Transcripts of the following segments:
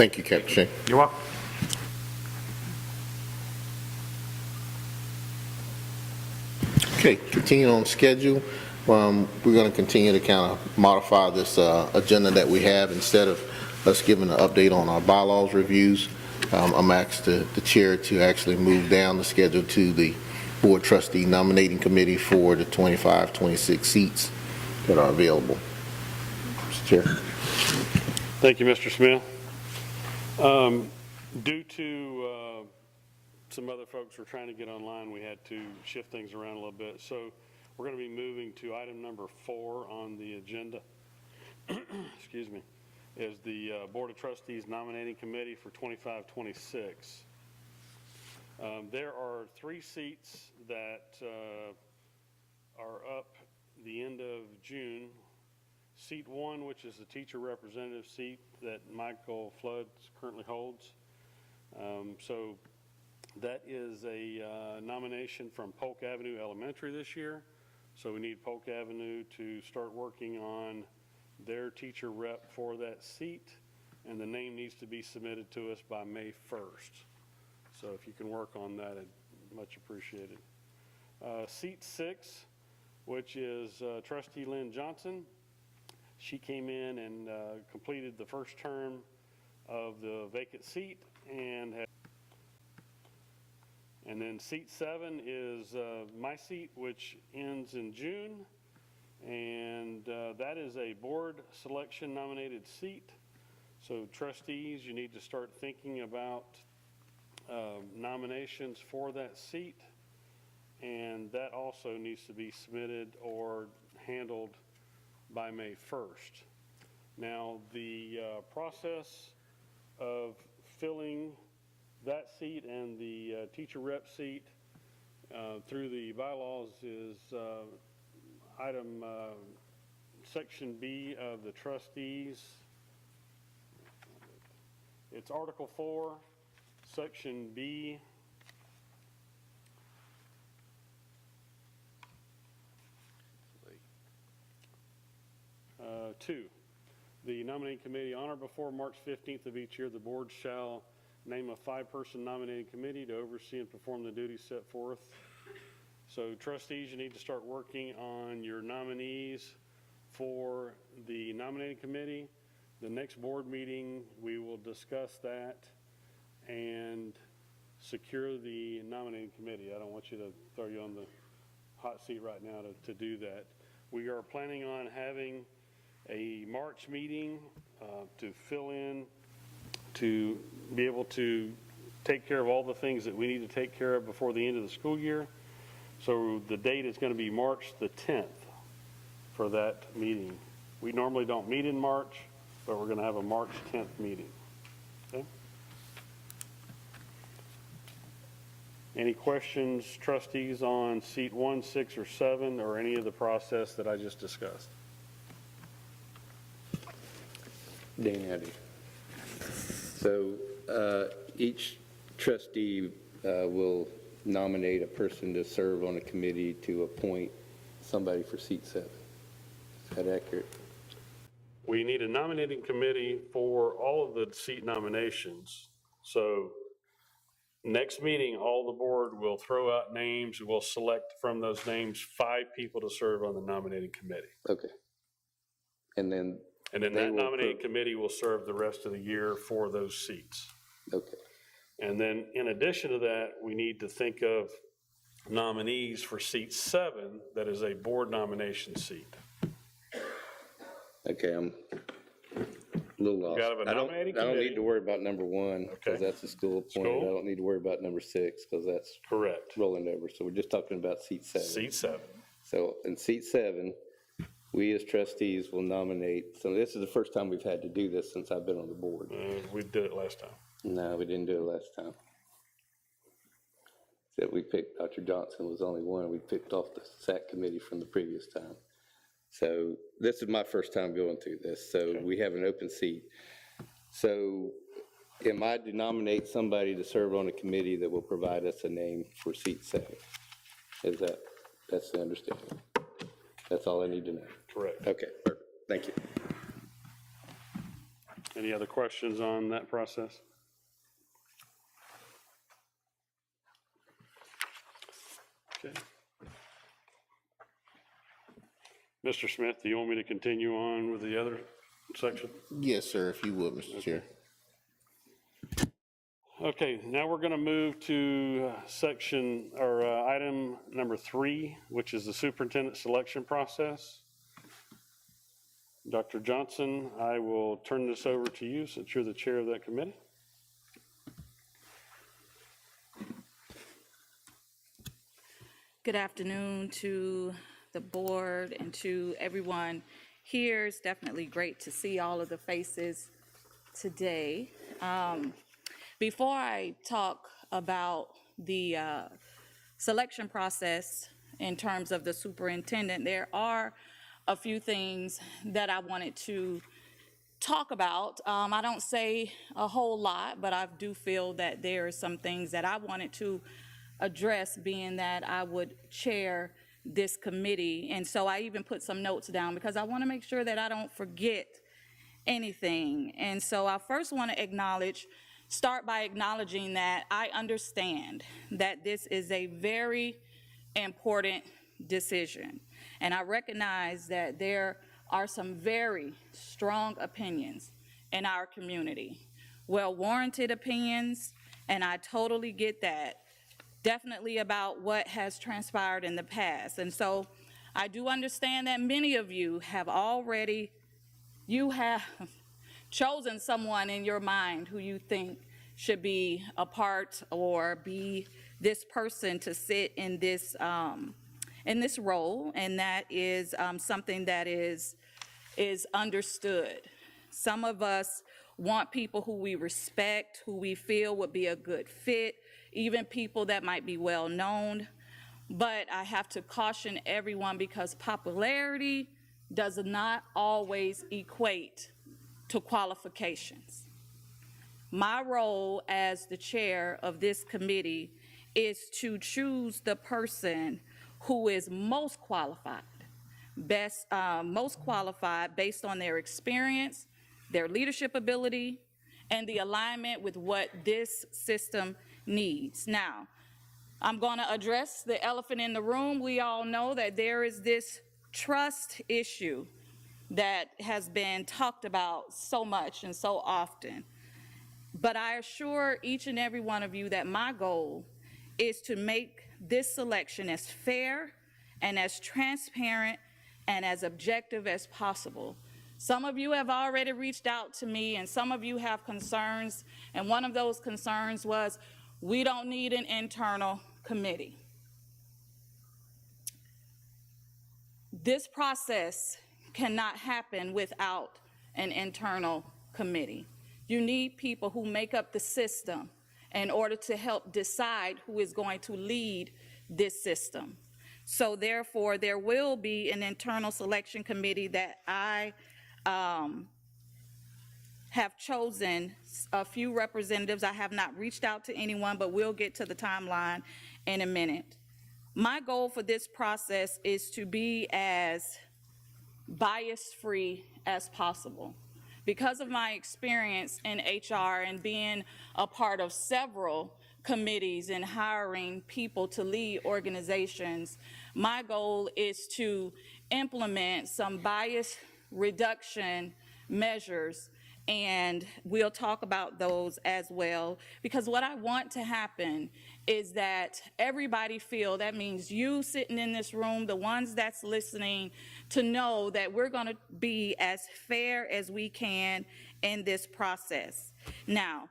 Thank you, Captain Shea. You're welcome. Okay, continuing on schedule, we're going to continue to kind of modify this agenda that we have. Instead of us giving an update on our bylaws reviews, I'm asked the chair to actually move down the schedule to the board trustee nominating committee for the 25-26 seats that are available. Mr. Chair. Thank you, Mr. Smith. Due to some other folks were trying to get online, we had to shift things around a little bit. So we're going to be moving to item number 4 on the agenda. Excuse me, is the Board of Trustees nominating committee for 25-26. There are 3 seats that are up the end of June. Seat 1, which is the teacher representative seat that Michael Flood currently holds. So that is a nomination from Polk Avenue Elementary this year. So we need Polk Avenue to start working on their teacher rep for that seat, and the name needs to be submitted to us by May 1st. So if you can work on that, I'd much appreciated. Seat 6, which is Trustee Lynn Johnson. She came in and completed the first term of the vacant seat, and then seat 7 is my seat, which ends in June, and that is a board selection nominated seat. So trustees, you need to start thinking about nominations for that seat, and that also needs to be submitted or handled by May 1st. Now, the process of filling that seat and the teacher rep seat through the bylaws is item section B of the trustees. It's Article 4, section B. 2, the nominating committee on or before March 15th of each year, the board shall name a 5-person nominating committee to oversee and perform the duties set forth. So trustees, you need to start working on your nominees for the nominating committee. The next board meeting, we will discuss that and secure the nominating committee. I don't want you to throw you on the hot seat right now to do that. We are planning on having a March meeting to fill in, to be able to take care of all the things that we need to take care of before the end of the school year. So the date is going to be March the 10th for that meeting. We normally don't meet in March, but we're going to have a March 10th meeting. Okay? Any questions, trustees, on seat 1, 6, or 7, or any of the process that I just discussed? Dan, howdy. So each trustee will nominate a person to serve on a committee to appoint somebody for seat 7. Is that accurate? We need a nominating committee for all of the seat nominations. So next meeting, all the board will throw out names. We'll select from those names 5 people to serve on the nominating committee. Okay. And then that nominating committee will serve the rest of the year for those seats. Okay. And then in addition to that, we need to think of nominees for seat 7, that is a board nomination seat. Okay, I'm a little lost. I don't need to worry about number 1 because Okay. that's a school appointed. School? I don't need to worry about number 6 because that's Correct. rolling over. So we're just talking about seat 7. Seat 7. So in seat 7, we as trustees will nominate. So this is the first time we've had to do this since I've been on the board. We did it last time. No, we didn't do it last time. Except we picked, Dr. Johnson was only one. We picked off the SAC committee from the previous time. So this is my first time going through this. So Okay. we have an open seat. So am I to nominate somebody to serve on a committee that will provide us a name for seat 7? That's the understanding? That's all I need to know. Correct. Okay, perfect. Thank you. Any other questions on that process? Okay. Mr. Smith, do you want me to continue on with the other section? Yes, sir, if you would, Mr. Chair. Okay, now we're going to move to section, or item number 3, which is the superintendent selection process. Dr. Johnson, I will turn this over to you since you're the chair of that committee. Good afternoon to the board and to everyone here. It's definitely great to see all of the faces today. Before I talk about the selection process in terms of the superintendent, there are a few things that I wanted to talk about. I don't say a whole lot, but I do feel that there are some things that I wanted to address, being that I would chair this committee. And so I even put some notes down because I want to make sure that I don't forget anything. And so I first want to start by acknowledging that I understand that this is a very important decision. And I recognize that there are some very strong opinions in our community, well-warranted opinions, and I totally get that. Definitely about what has transpired in the past. And so I do understand that many of you have chosen someone in your mind who you think should be a part or be this person to sit in this role, and that is something that is understood. Some of us want people who we respect, who we feel would be a good fit, even people that might be well known. But I have to caution everyone because popularity does not always equate to qualifications. My role as the chair of this committee is to choose the person who is most qualified based on their experience, their leadership ability, and the alignment with what this system needs. Now, I'm going to address the elephant in the room. We all know that there is this trust issue that has been talked about so much and so often. But I assure each and every one of you that my goal is to make this selection as fair and as transparent and as objective as possible. Some of you have already reached out to me, and some of you have concerns, and one of those concerns was, we don't need an internal committee. This process cannot happen without an internal committee. You need people who make up the system in order to help decide who is going to lead this system. So therefore, there will be an internal selection committee that I have chosen a few representatives. I have not reached out to anyone, but we'll get to the timeline in a minute. My goal for this process is to be as bias-free as possible. Because of my experience in HR and being a part of several committees and hiring people to lead organizations, my goal is to implement some bias reduction measures, and we'll talk about those as well, because what I want to happen is that everybody feel, that means you sitting in this room, the ones that's listening, to know that we're going to be as fair as we can in this process. Now,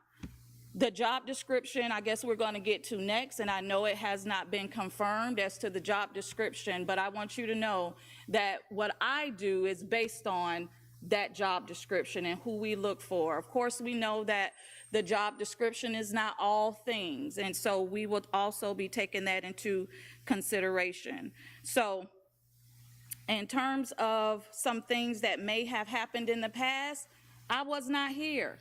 the job description, I guess we're going to get to next, and I know it has not been confirmed as to the job description, but I want you to know that what I do is based on that job description and who we look for. Of course, we know that the job description is not all things, and so we will also be taking that into consideration. So in terms of some things that may have happened in the past, I was not here.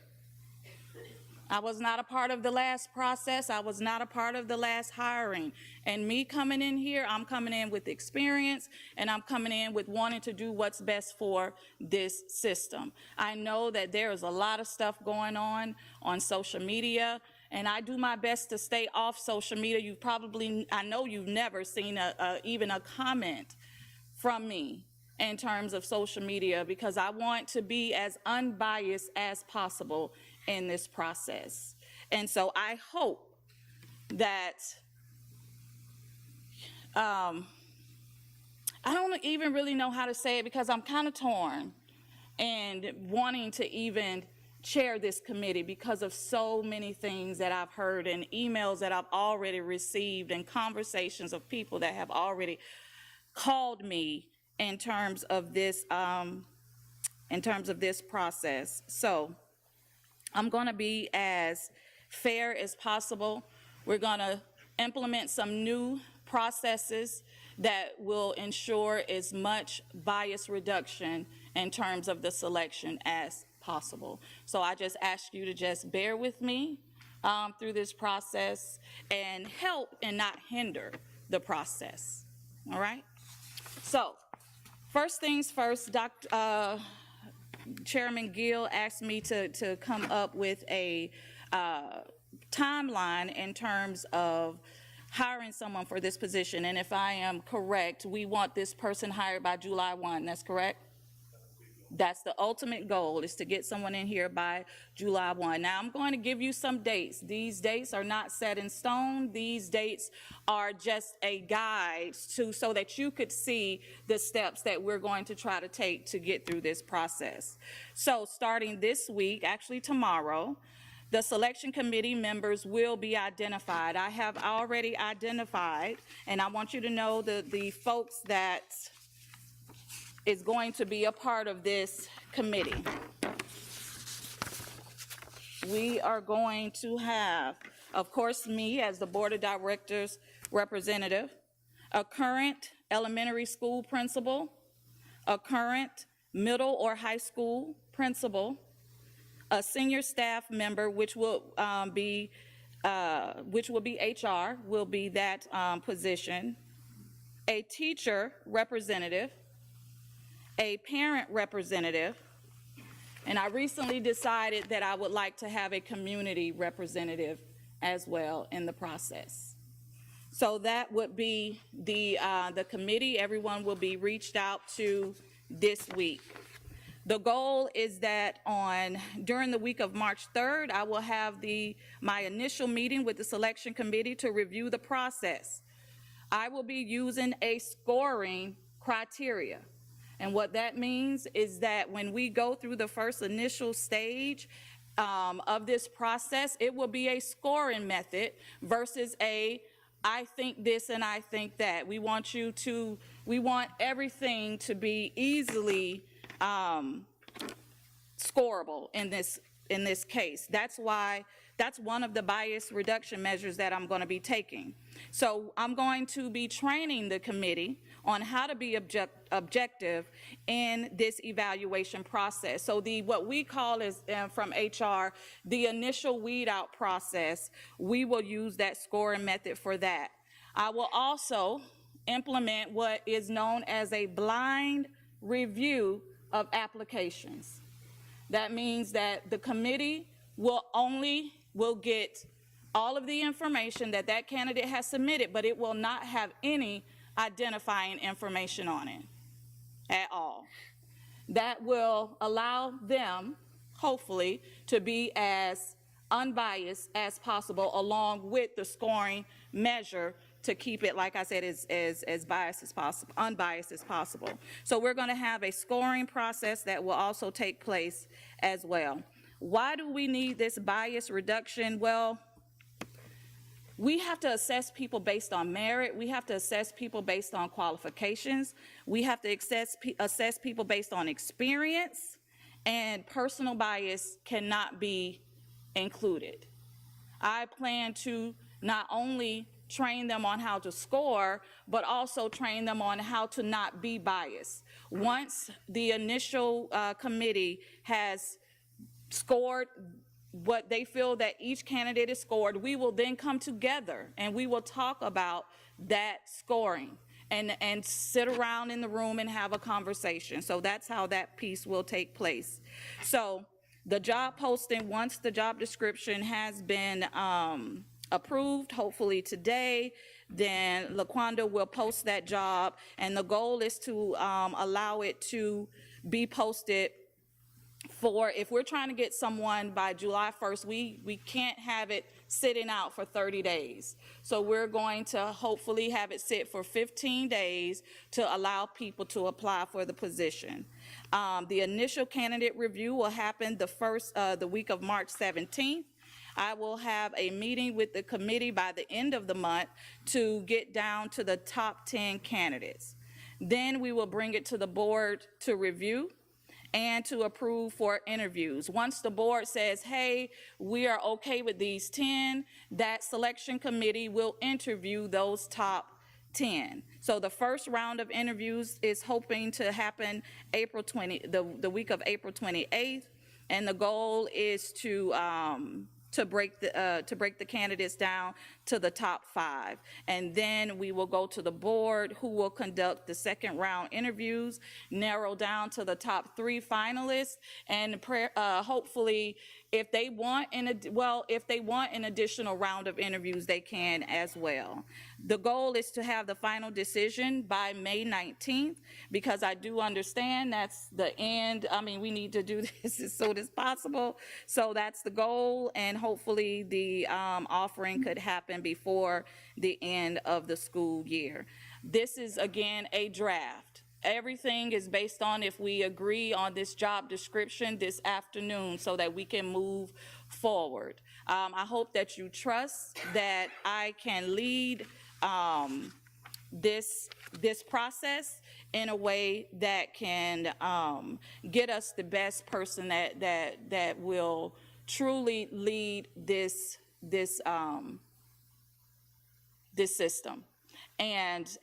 I was not a part of the last process. I was not a part of the last hiring. And me coming in here, I'm coming in with experience, and I'm coming in with wanting to do what's best for this system. I know that there is a lot of stuff going on social media, and I do my best to stay off social media. I know you've never seen even a comment from me in terms of social media, because I want to be as unbiased as possible in this process. And so I hope that, I don't even really know how to say it, because I'm kind of torn and wanting to even chair this committee because of so many things that I've heard and emails that I've already received and conversations of people that have already called me in terms of this process. So I'm going to be as fair as possible. We're going to implement some new processes that will ensure as much bias reduction in terms of the selection as possible. So I just ask you to just bear with me through this process and help and not hinder the process. All right? So first things first, Chairman Gill asked me to come up with a timeline in terms of hiring someone for this position. And if I am correct, we want this person hired by July 1, that's correct? That's the ultimate goal, is to get someone in here by July 1. Now, I'm going to give you some dates. These dates are not set in stone. These dates are just a guide so that you could see the steps that we're going to try to take to get through this process. So starting this week, actually tomorrow, the selection committee members will be identified. I have already identified, and I want you to know the folks that is going to be a part of this committee. We are going to have, of course, me as the Board of Directors representative, a current elementary school principal, a current middle or high school principal, a senior staff member, which will be HR, will be that position, a teacher representative, a parent representative, and I recently decided that I would like to have a community representative as well in the process. So that would be the committee. Everyone will be reached out to this week. The goal is that during the week of March 3rd, I will have my initial meeting with the selection committee to review the process. I will be using a scoring criteria. And what that means is that when we go through the first initial stage of this process, it will be a scoring method versus I think this and I think that. We want everything to be easily scorable in this case. That's one of the bias reduction measures that I'm going to be taking. So I'm going to be training the committee on how to be objective in this evaluation process. So what we call is from HR, the initial weed out process, we will use that scoring method for that. I will also implement what is known as a blind review of applications. That means that the committee will get all of the information that candidate has submitted, but it will not have any identifying information on it at all. That will allow them, hopefully, to be as unbiased as possible, along with the scoring measure to keep it, like I said, as biased as possible, unbiased as possible. So we're going to have a scoring process that will also take place as well. Why do we need this bias reduction? Well, we have to assess people based on merit. We have to assess people based on qualifications. We have to assess people based on experience, and personal bias cannot be included. I plan to not only train them on how to score, but also train them on how to not be biased. Once the initial committee has scored what they feel that each candidate is scored. We will then come together and we will talk about that scoring and sit around in the room and have a conversation. So that's how that piece will take place. So the job posting, once the job description has been approved, hopefully today, then LaQuanda will post that job, and the goal is to allow it to be posted for, if we're trying to get someone by July 1st, we can't have it sitting out for 30 days. So we're going to hopefully have it sit for 15 days to allow people to apply for the position. The initial candidate review will happen the week of March 17th. I will have a meeting with the committee by the end of the month to get down to the top 10 candidates. Then we will bring it to the board to review and to approve for interviews. Once the board says, hey, we are okay with these 10, that selection committee will interview those top 10. So the first round of interviews is hoping to happen the week of April 28th, and the goal is to break the candidates down to the top 5. And then we will go to the board, who will conduct the second round interviews, narrow down to the top 3 finalists, and hopefully if they want an additional round of interviews, they can as well. The goal is to have the final decision by May 19th, because I do understand that's the end. I mean, we need to do this as soon as possible. So that's the goal, and hopefully the offering could happen before the end of the school year. This is, again, a draft. Everything is based on if we agree on this job description this afternoon so that we can move forward. I hope that you trust that I can lead this process in a way that can get us the best person that will truly lead this system. And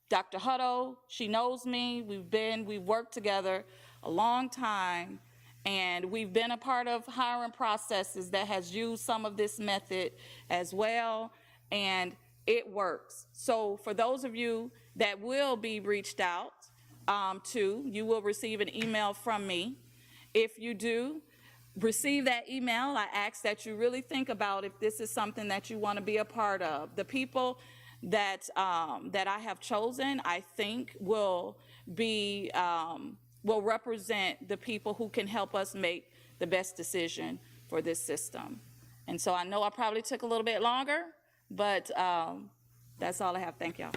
Dr. Hutto, she knows me. We've worked together a long time, and we've been a part of hiring processes that has used some of this method as well, and it works. So for those of you that will be reached out to, you will receive an email from me. If you do receive that email, I ask that you really think about if this is something that you want to be a part of. The people that I have chosen, I think will represent the people who can help us make the best decision for this system. And so I know I probably took a little bit longer, but that's all I have. Thank y'all.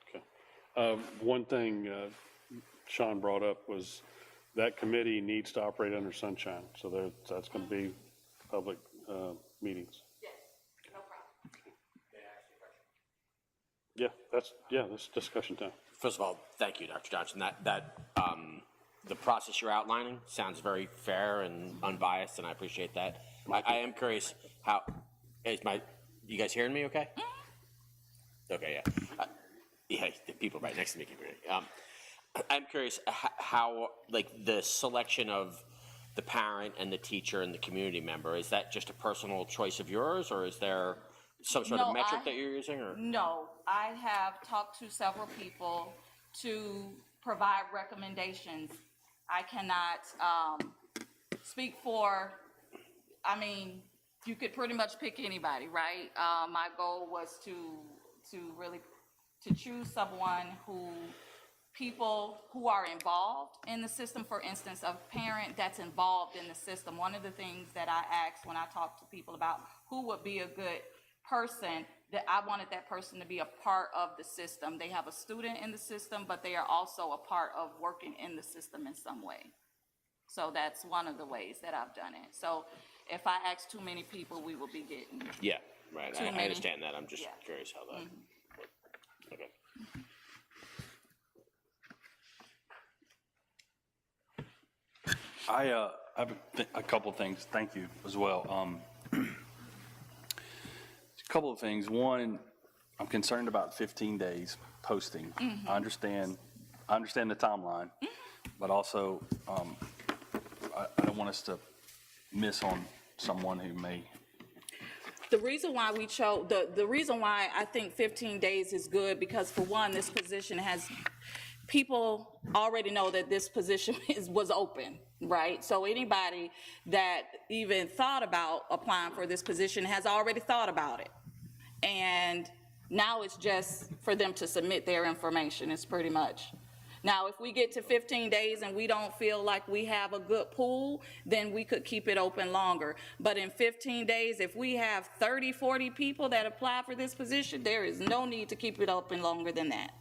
Okay. One thing Sean brought up was that committee needs to operate under sunshine. So that's going to be public meetings. Yes, no problem. Yeah, that's discussion time. First of all, thank you, Dr. Johnson. The process you're outlining sounds very fair and unbiased, and I appreciate that. I am curious how you guys hearing me okay? Okay, yeah. Yeah, the people right next to me can hear me. I'm curious how, like, the selection of the parent and the teacher and the community member, is that just a personal choice of yours, or is there some sort of metric that you're using? Or? No, I have talked to several people to provide recommendations. I cannot speak for, I mean, you could pretty much pick anybody, right? My goal was to really choose someone people who are involved in the system. For instance, a parent that's involved in the system. One of the things that I asked when I talked to people about who would be a good person, that I wanted that person to be a part of the system. They have a student in the system, but they are also a part of working in the system in some way. So that's one of the ways that I've done it. So if I ask too many people, we will be getting Yeah, right. I understand that. I'm just curious how that. Okay. I have a couple of things. Thank you as well. A couple of things. One, I'm concerned about 15 days posting. I understand the timeline, but also, I don't want us to miss on someone who may. The reason why we chose, the reason why I think 15 days is good, because for one, this position has, people already know that this position was open, right? So anybody that even thought about applying for this position has already thought about it. And now it's just for them to submit their information, it's pretty much. Now, if we get to 15 days and we don't feel like we have a good pool, then we could keep it open longer. But in 15 days, if we have 30, 40 people that apply for this position, there is no need to keep it open longer than that.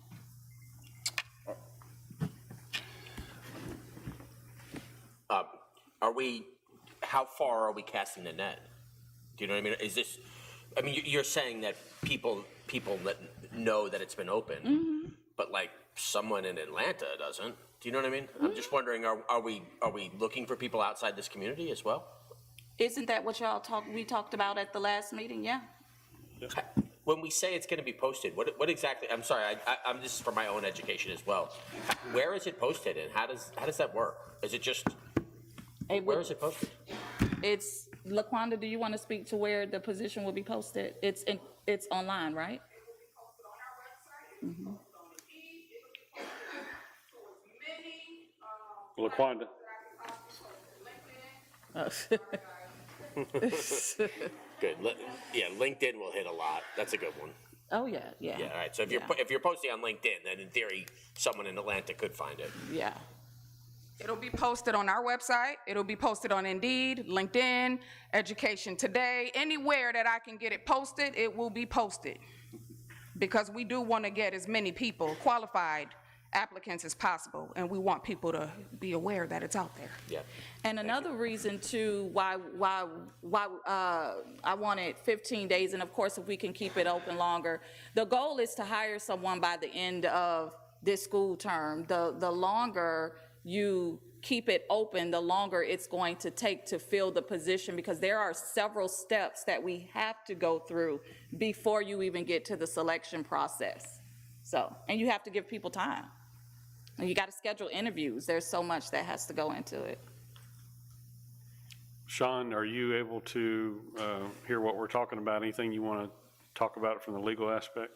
How far are we casting the net? Do you know what I mean? Is this, I mean, you're saying that people that know that it's been open, but like someone in Atlanta doesn't. Do you know what I mean? I'm just wondering, are we looking for people outside this community as well? Isn't that what we talked about at the last meeting? Yeah. When we say it's going to be posted, what exactly? I'm sorry, I'm just for my own education as well. Where is it posted, and how does that work? Is it just where is it posted? It's LaQuanda. Do you want to speak to where the position will be posted? It's online, right? LaQuanda. Good. Yeah, LinkedIn will hit a lot. That's a good one. Oh yeah, yeah. Yeah. All right. So if you're posting on LinkedIn, then in theory, someone in Atlanta could find it. Yeah. It'll be posted on our website. It'll be posted on Indeed, LinkedIn, Education Today. Anywhere that I can get it posted, it will be posted. Because we do want to get as many people, qualified applicants as possible, and we want people to be aware that it's out there. Yeah. And another reason too why I wanted 15 days, and of course if we can keep it open longer, the goal is to hire someone by the end of this school term. The longer you keep it open, the longer it's going to take to fill the position, because there are several steps that we have to go through before you even get to the selection process. So, and you have to give people time. And you got to schedule interviews. There's so much that has to go into it. Sean, are you able to hear what we're talking about? Anything you want to talk about from the legal aspect?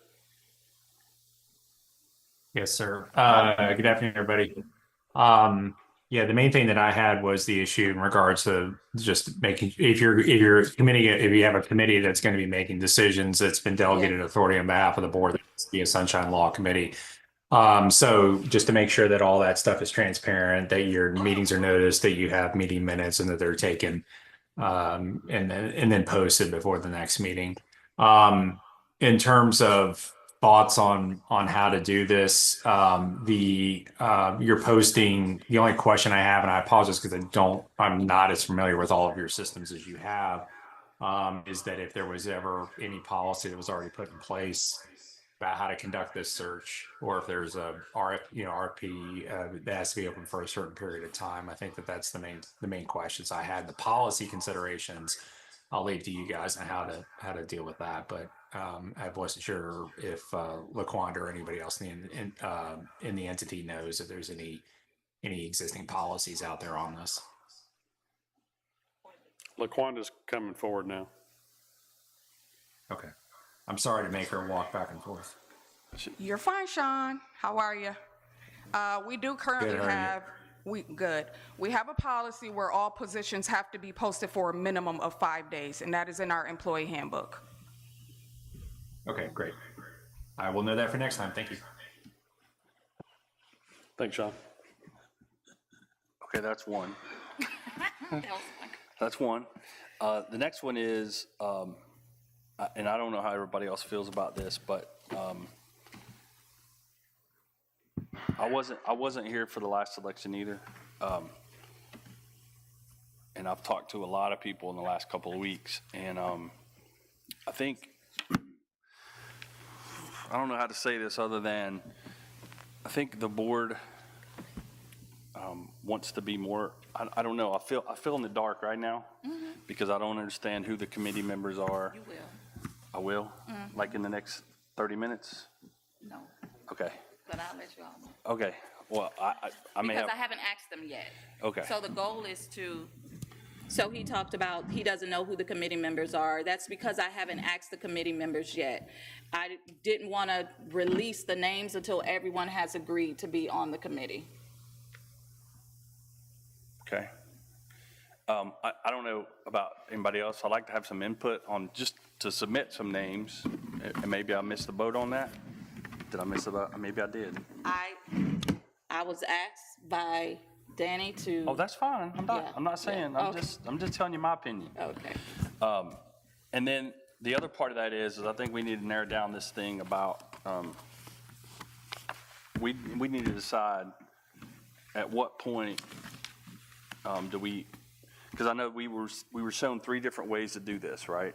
Yes, sir. Good afternoon, everybody. Yeah, the main thing that I had was the issue in regards to just making, if you have a committee that's going to be making decisions that's been delegated authority on behalf of the board, that's the Sunshine Law Committee. So just to make sure that all that stuff is transparent, that your meetings are noticed, that you have meeting minutes and that they're taken, and then posted before the next meeting. In terms of thoughts on how to do this, your posting, the only question I have, and I apologize because I'm not as familiar with all of your systems as you have, is that if there was ever any policy that was already put in place about how to conduct this search, or if there's a RFP that has to be open for a certain period of time. I think that's the main questions I had. The policy considerations, I'll leave to you guys on how to deal with that. But I wasn't sure if LaQuanda or anybody else in the entity knows if there's any existing policies out there on this. LaQuanda's coming forward now. Okay. I'm sorry to make her walk back and forth. You're fine, Sean. How are you? We do currently we have a policy where all positions have to be posted for a minimum of 5 days, and that is in our employee handbook. Okay, great. I will know that for next time. Thank you. Thanks, Sean. Okay, that's one. That's one. The next one is, and I don't know how everybody else feels about this, but I wasn't here for the last election either. And I've talked to a lot of people in the last couple of weeks, and I think, I don't know how to say this other than, I think the board wants to be more, I don't know, I feel in the dark right now because I don't understand who the committee members are. You will. I will, like in the next 30 minutes? No, Okay, but I'll let you all know. okay. Well, I may Because have, I haven't asked them yet. okay. So the goal is to, so he talked about, he doesn't know who the committee members are. That's because I haven't asked the committee members yet. I didn't want to release the names until everyone has agreed to be on the committee. Okay. I don't know about anybody else. I'd like to have some input on just to submit some names. And maybe I missed the boat on that. Did I miss the boat? Maybe I did. I was asked by Danny to. Oh, that's fine. Yeah, I'm not saying, yeah, I'm just telling you my opinion. Okay. And then the other part of that is I think we need to narrow down this thing about, we need to decide at what point do we, because I know we were shown 3 different ways to do this, right?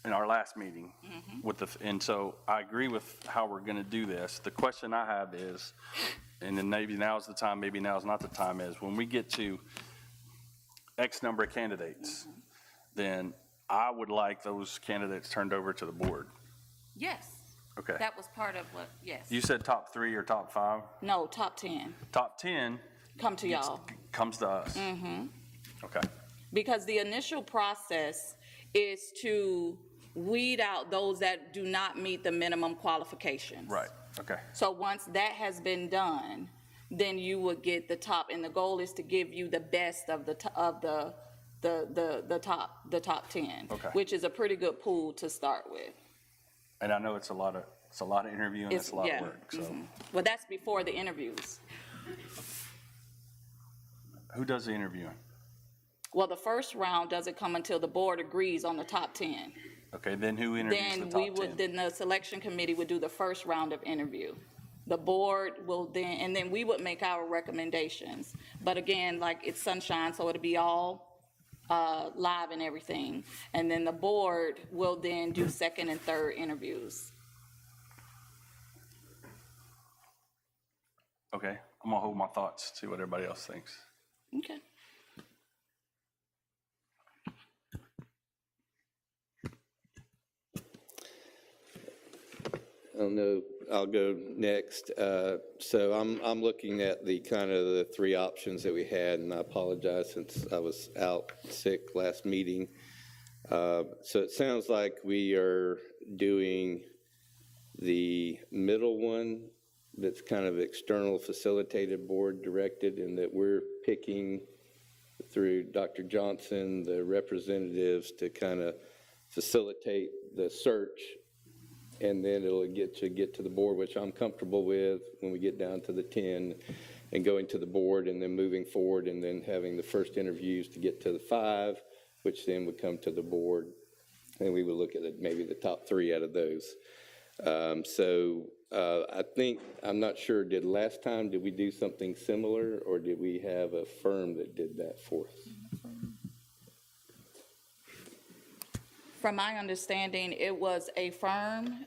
In our last meeting with and so I agree with how we're going to do this. The question I have is, and then maybe now's the time, maybe now's not the time, is when we get to X number of candidates, then I would like those candidates turned over to the board. Yes. Okay. That was part of what, yes. You said top 3 or top 5? No, top 10. Top 10 Come to y'all. comes to us. Okay. Because the initial process is to weed out those that do not meet the minimum qualifications. Right. Okay. So once that has been done, then you would get the top, and the goal is to give you the best of the top 10. Okay. Which is a pretty good pool to start with. And I know it's a lot of interviewing, it's a lot of work. So Well, that's before the interviews. who does the interviewing? Well, the first round doesn't come until the board agrees on the top 10. Okay, then who interviews the Then top we would, 10? then the selection committee would do the first round of interview. The board will then, and then we would make our recommendations. But again, like it's sunshine, so it'll be all live and everything. And then the board will then do second and third interviews. Okay, I'm gonna hold my thoughts, see what everybody else thinks. Okay. I don't know, I'll go next. So I'm looking at the kind of the 3 options that we had, and I apologize since I was out sick last meeting. So it sounds like we are doing the middle one that's kind of external facilitated board directed, and that we're picking through Dr. Johnson, the representatives to kind of facilitate the search. And then it'll get to the board, which I'm comfortable with when we get down to the 10 and going to the board and then moving forward and then having the first interviews to get to the 5, which then would come to the board. And we would look at maybe the top 3 out of those. I think, I'm not sure, last time, did we do something similar or did we have a firm that did that for us? From my understanding, it was a firm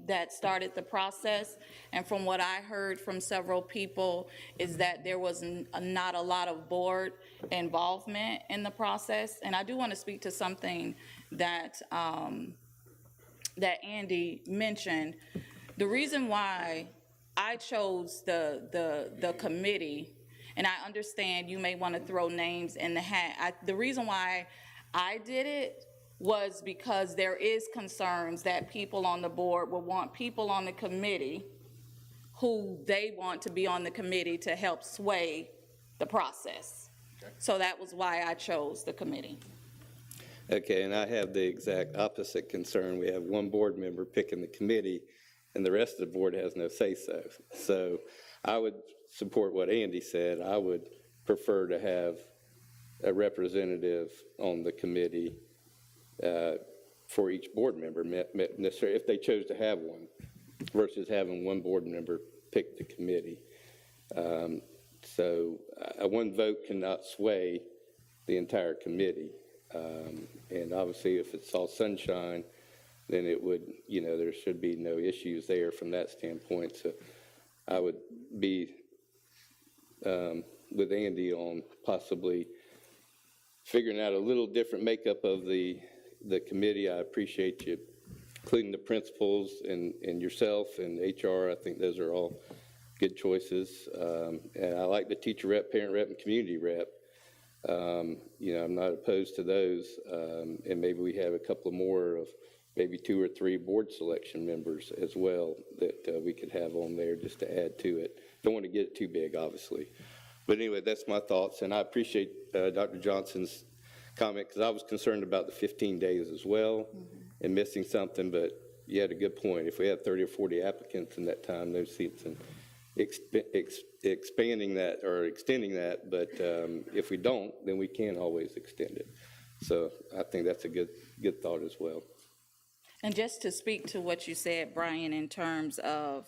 that started the process. And from what I heard from several people is that there was not a lot of board involvement in the process. And I do want to speak to something that, that Andy mentioned. The reason why I chose the committee, and I understand you may want to throw names in the hat. The reason why I did it was because there is concerns that people on the board will want people on the committee who they want to be on the committee to help sway the process. Okay. So that was why I chose the committee. Okay, and I have the exact opposite concern. We have one board member picking the committee, and the rest of the board has no say-so. So I would support what Andy said. I would prefer to have a representative on the committee for each board member, necessarily if they chose to have one, versus having one board member pick the committee. So one vote cannot sway the entire committee. And obviously, if it's all sunshine, then it would, there should be no issues there from that standpoint. So I would be with Andy on possibly figuring out a little different makeup of the committee. I appreciate you including the principals and yourself and HR. I think those are all good choices. And I like the teacher rep, parent rep, and community rep. I'm not opposed to those. And maybe we have a couple more of maybe 2 or 3 board selection members as well that we could have on there just to add to it. Don't want to get it too big, obviously. But anyway, that's my thoughts. And I appreciate Dr. Johnson's comment, because I was concerned about the 15 days as well and missing something, but you had a good point. If we have 30 or 40 applicants in that time, those seats, and expanding that or extending that, but if we don't, then we can always extend it. So I think that's a good thought as well. And just to speak to what you said, Brian, in terms of,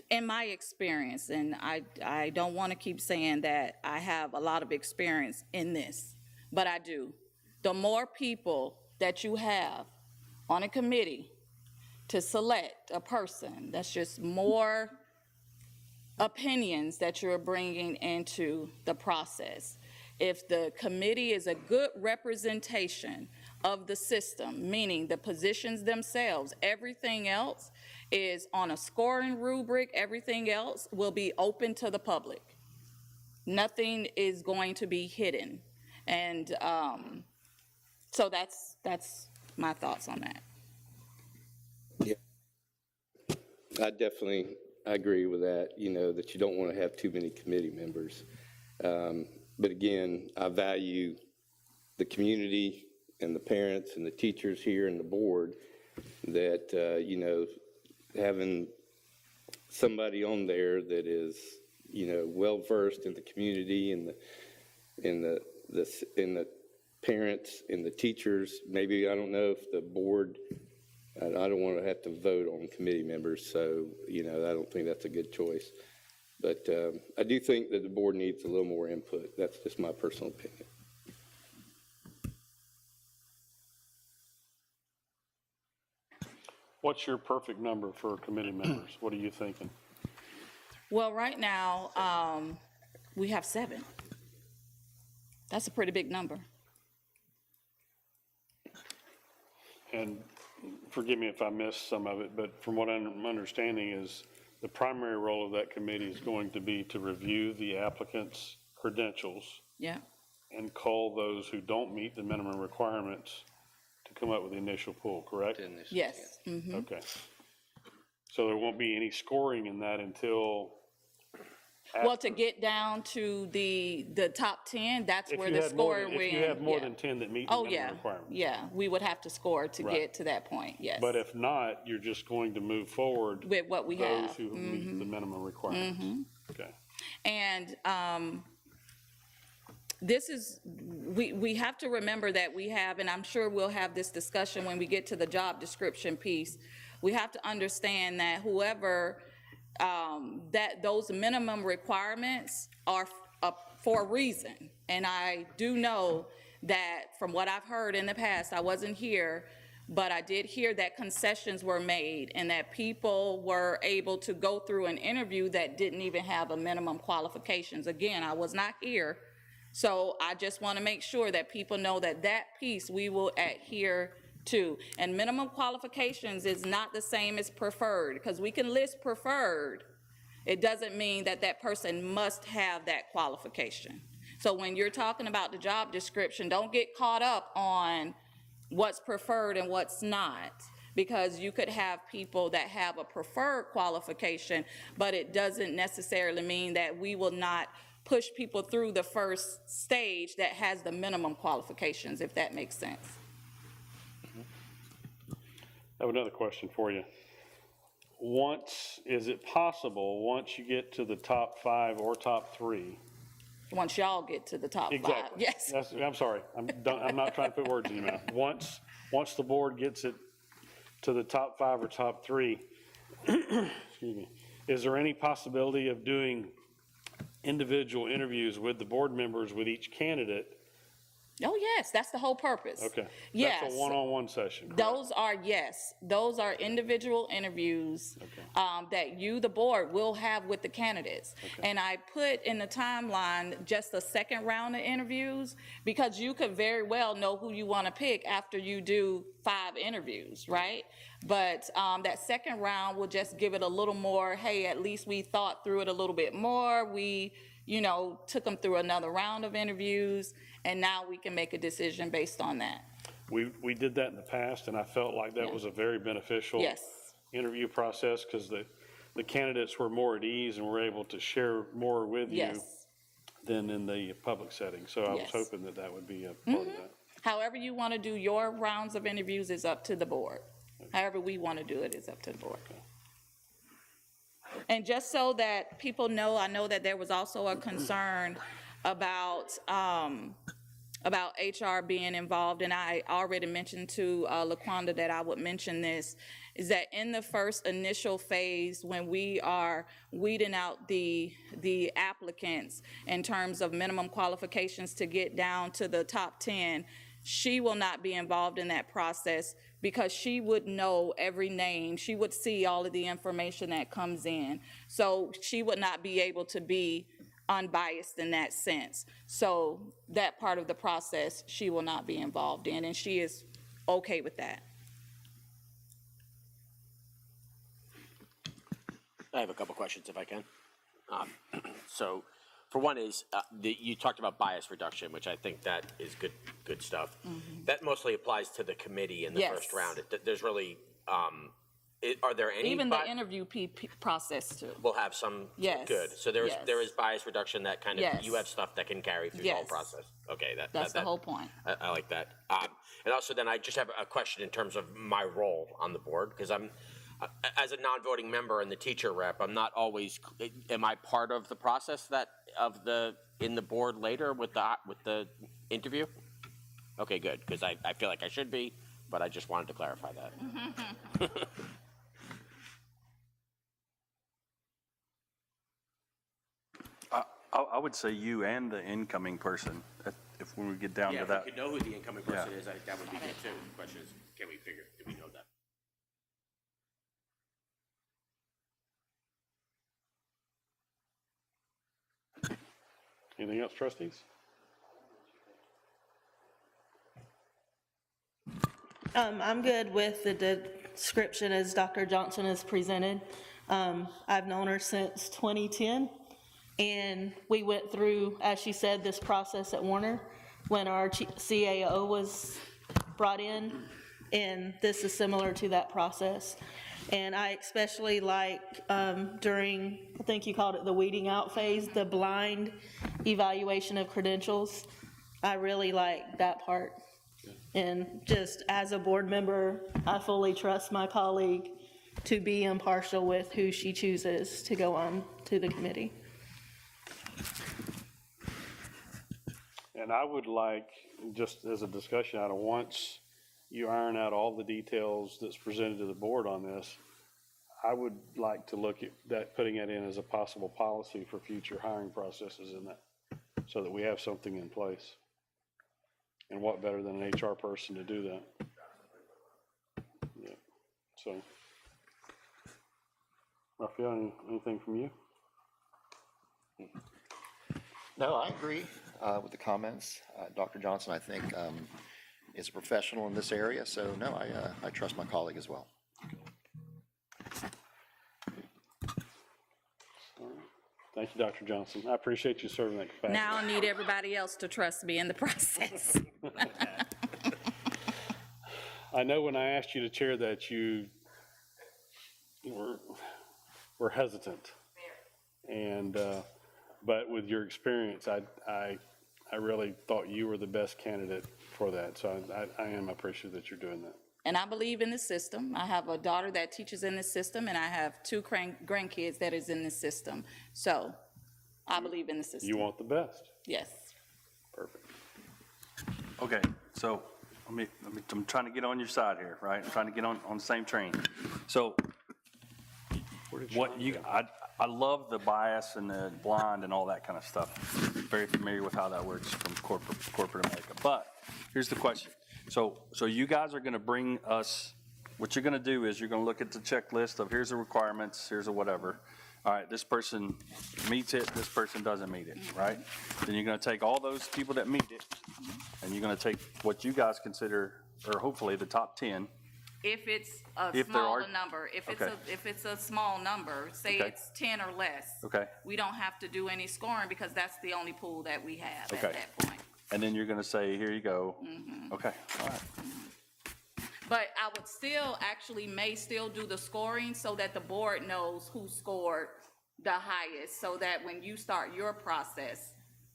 in my experience, and I don't want to keep saying that I have a lot of experience in this, but I do. The more people that you have on a committee to select a person, that's just more opinions that you're bringing into the process. If the committee is a good representation of the system, meaning the positions themselves, everything else is on a scoring rubric, everything else will be open to the public. Nothing is going to be hidden. And so that's my thoughts on that. Yeah, I definitely agree with that, that you don't want to have too many committee members. But again, I value the community and the parents and the teachers here and the board that, having somebody on there that is, well-versed in the community and the parents and the teachers. Maybe, I don't know if the board, I don't want to have to vote on committee members, so, I don't think that's a good choice. But I do think that the board needs a little more input. That's just my personal opinion. What's your perfect number for committee members? What are you thinking? Well, right now, we have 7. That's a pretty big number. And forgive me if I missed some of it, but from what I'm understanding is the primary role of that committee is going to be to review the applicant's credentials Yeah. and call those who don't meet the minimum requirements to come up with the initial pool, correct? Yes. Mm-hmm. Okay. So there won't be any scoring in that until Well, to get down to the top 10, that's if where you the have more scoring than, if you have more than 10 that meet the minimum requirements. Yeah, we would have to score to Right. get to that point, yes. But if not, you're just going to move forward With what we those have. who meet the minimum requirements. Okay. And this is, we have to remember that we have, and I'm sure we'll have this discussion when we get to the job description piece, we have to understand that whoever, that those minimum requirements are for a reason. And I do know that from what I've heard in the past, I wasn't here, but I did hear that concessions were made and that people were able to go through an interview that didn't even have a minimum qualifications. Again, I was not here, so I just want to make sure that people know that that piece we will adhere to. And minimum qualifications is not the same as preferred, because we can list preferred. It doesn't mean that that person must have that qualification. So when you're talking about the job description, don't get caught up on what's preferred and what's not, because you could have people that have a preferred qualification, but it doesn't necessarily mean that we will not push people through the first stage that has the minimum qualifications, if that makes sense. I have another question for you. Is it possible, once you get to the top 5 or top 3? Once y'all get to the top 5, Exactly. yes. I'm sorry, I'm not trying to put words in your mouth. Once the board gets it to the top 5 or top 3, excuse me, is there any possibility of doing individual interviews with the board members with each candidate Oh, yes, that's the whole purpose. Okay. Yes. That's a one-on-one session, correct? Those are individual interviews that you, the board, will have with the candidates. And I put in the timeline just a second round of interviews because you could very well know who you want to pick after you do 5 interviews, right? But that second round will just give it a little more, hey, at least we thought through it a little bit more. We, took them through another round of interviews, and now we can make a decision based on that. We did that in the past, and I felt like that was a very beneficial Yes. interview process because the candidates were more at ease and were able to share more with you Yes. than in the public setting. So I was Yes. hoping that would be a part of that. However you want to do your rounds of interviews is up to the board. However we want to do it is up to the board. And just so that people know, I know that there was also a concern about HR being involved, and I already mentioned to LaQuanda that I would mention this, is that in the first initial phase, when we are weeding out the applicants in terms of minimum qualifications to get down to the top 10, she will not be involved in that process because she would know every name. She would see all of the information that comes in. So she would not be able to be unbiased in that sense. So that part of the process, she will not be involved in, and she is okay with that. I have a couple questions if I can. So, for one is, you talked about bias reduction, which I think that is good stuff. That mostly applies to the committee in the Yes. first round. There's really, are there any? Even the interview process too. We'll have some. Yes. Good. So there is bias reduction that kind of, Yes. you have stuff that can carry through the whole Yes. process. Okay, That's the whole point. I like that. And also then I just have a question in terms of my role on the board, because I'm, as a non-voting member and the teacher rep, I'm not always, am I part of the process in the board later with the interview? Okay, good, because I feel like I should be, but I just wanted to clarify that. I would say you and the incoming person, if when we get down Yeah, to if we that. could know who the incoming person Yeah. is, that would be good too. The question is, can we figure, do we know that? Anything else, trustees? I'm good with the description as Dr. Johnson has presented. I've known her since 2010, and we went through, as she said, this process at Warner when our CAO was brought in, and this is similar to that process. And I especially like during, I think you called it the weeding out phase, the blind evaluation of credentials. I really like that part. And just as a board member, I fully trust my colleague to be impartial with who she chooses to go on to the committee. And I would like, just as a discussion item, once you iron out all the details that's presented to the board on this, I would like to look at that, putting it in as a possible policy for future hiring processes in that, so that we have something in place. And what better than an HR person to do that? Yeah, so. Raphael, anything from you? No, I agree with the comments. Dr. Johnson, I think, is a professional in this area, so no, I trust my colleague as well. Thank you, Dr. Johnson. I appreciate you serving that capacity. Now I need everybody else to trust me in the process. I know when I asked you to chair that you were hesitant. And, but with your experience, I really thought you were the best candidate for that. So I am appreciative that you're doing that. And I believe in the system. I have a daughter that teaches in the system, and I have 2 grandkids that is in the system. So I believe in the system. You want the best. Yes. Perfect. Okay, so I'm trying to get on your side here, right? I'm trying to get on the same train. So I love the bias and the blind and all that kind of stuff. very familiar with how that works from corporate America. But here's the question. So you guys are gonna bring us, what you're gonna do is you're gonna look at the checklist of here's the requirements, here's a whatever. All right, this person meets it, this person doesn't meet it, right? Then you're gonna take all those people that meet it, and you're gonna take what you guys consider, or hopefully the top 10. If it's a If there are- smaller number, if Okay. it's a small number, say Okay. it's 10 or less. Okay. We don't have to do any scoring because that's the only pool that we have at Okay. that point. And then you're gonna say, here you go. Okay, all right. But I would still, actually may still do the scoring so that the board knows who scored the highest, so that when you start your process,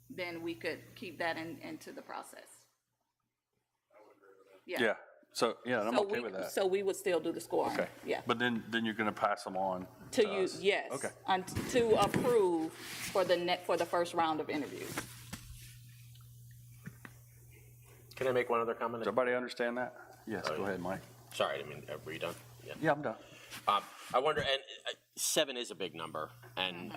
then we could keep that into the process. Yeah, so, yeah, I'm So okay we- with that. So we would still do the scoring. Okay. Yeah. But then you're gonna pass them on To to you, us. yes. Okay. And to approve for the first round of interviews. Can I make one other comment? Does everybody understand that? Yes, go ahead, Mike. Sorry, I mean, were you done? Yeah, I'm done. I wonder, and 7 is a big number, and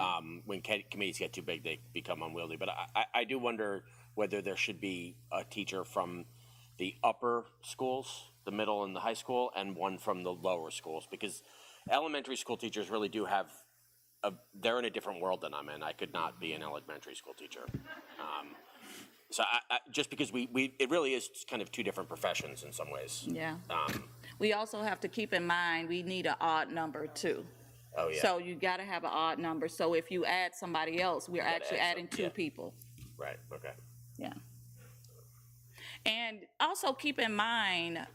when committees get too big, they become unwieldy. But I do wonder whether there should be a teacher from the upper schools, the middle and the high school, and one from the lower schools, because elementary school teachers really do have, they're in a different world than I'm in. I could not be an elementary school teacher. So just because it really is kind of two different professions in some ways. Yeah. We also have to keep in mind, we need an odd number too. Oh, yeah. So you gotta have an odd number. So if you add somebody else, we're actually add adding some- 2 yeah. people. Right, okay. Yeah. And also keep in mind,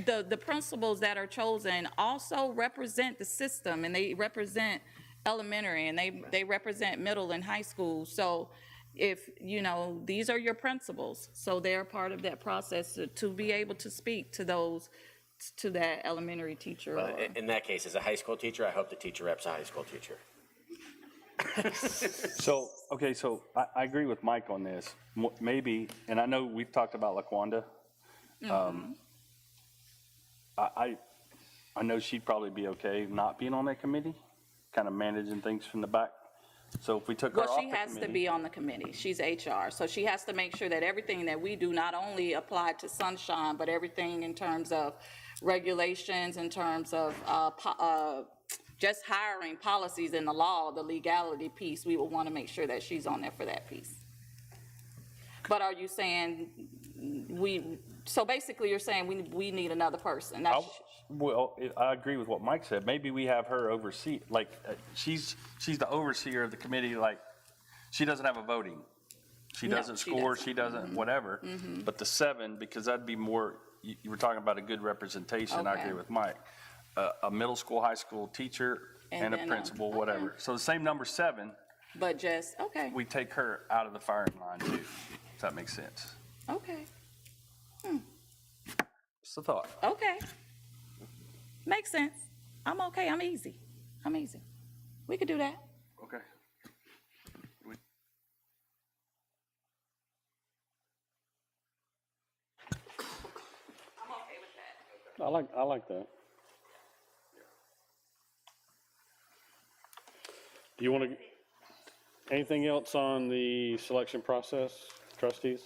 the principals that are chosen also represent the system, and they represent elementary, and they represent middle and high school. So if, these are your principals, so they're part of that process to be able to speak to that elementary teacher. Well, in that case, as a high school teacher, I hope the teacher rep's a high school teacher. So, okay, so I agree with Mike on this. Maybe, and I know we've talked about LaQuanda. I know she'd probably be okay not being on that committee, kind of managing things from the back. So if we took her off the Well, she has to committee- be on the committee. She's HR, so she has to make sure that everything that we do not only apply to Sunshine, but everything in terms of regulations, in terms of just hiring policies in the law, the legality piece, we will want to make sure that she's on there for that piece. But are you saying so basically you're saying we need another person? Well, I agree with what Mike said. Maybe we have her oversee, she's the overseer of the committee, she doesn't have a voting. She No, doesn't she score, doesn't. she doesn't whatever. But the 7, because that'd be more, you were talking about a good representation, I Okay. agree with Mike. A middle school, high school teacher and a then, principal, okay. whatever. So the same number 7, But just, okay, we take her out of the firing line too, if that makes sense. okay, Just a thought. okay. Makes sense. I'm okay, I'm easy. We could do that. Okay. I'm okay with that. I like that. Do you want to, anything else on the selection process, trustees?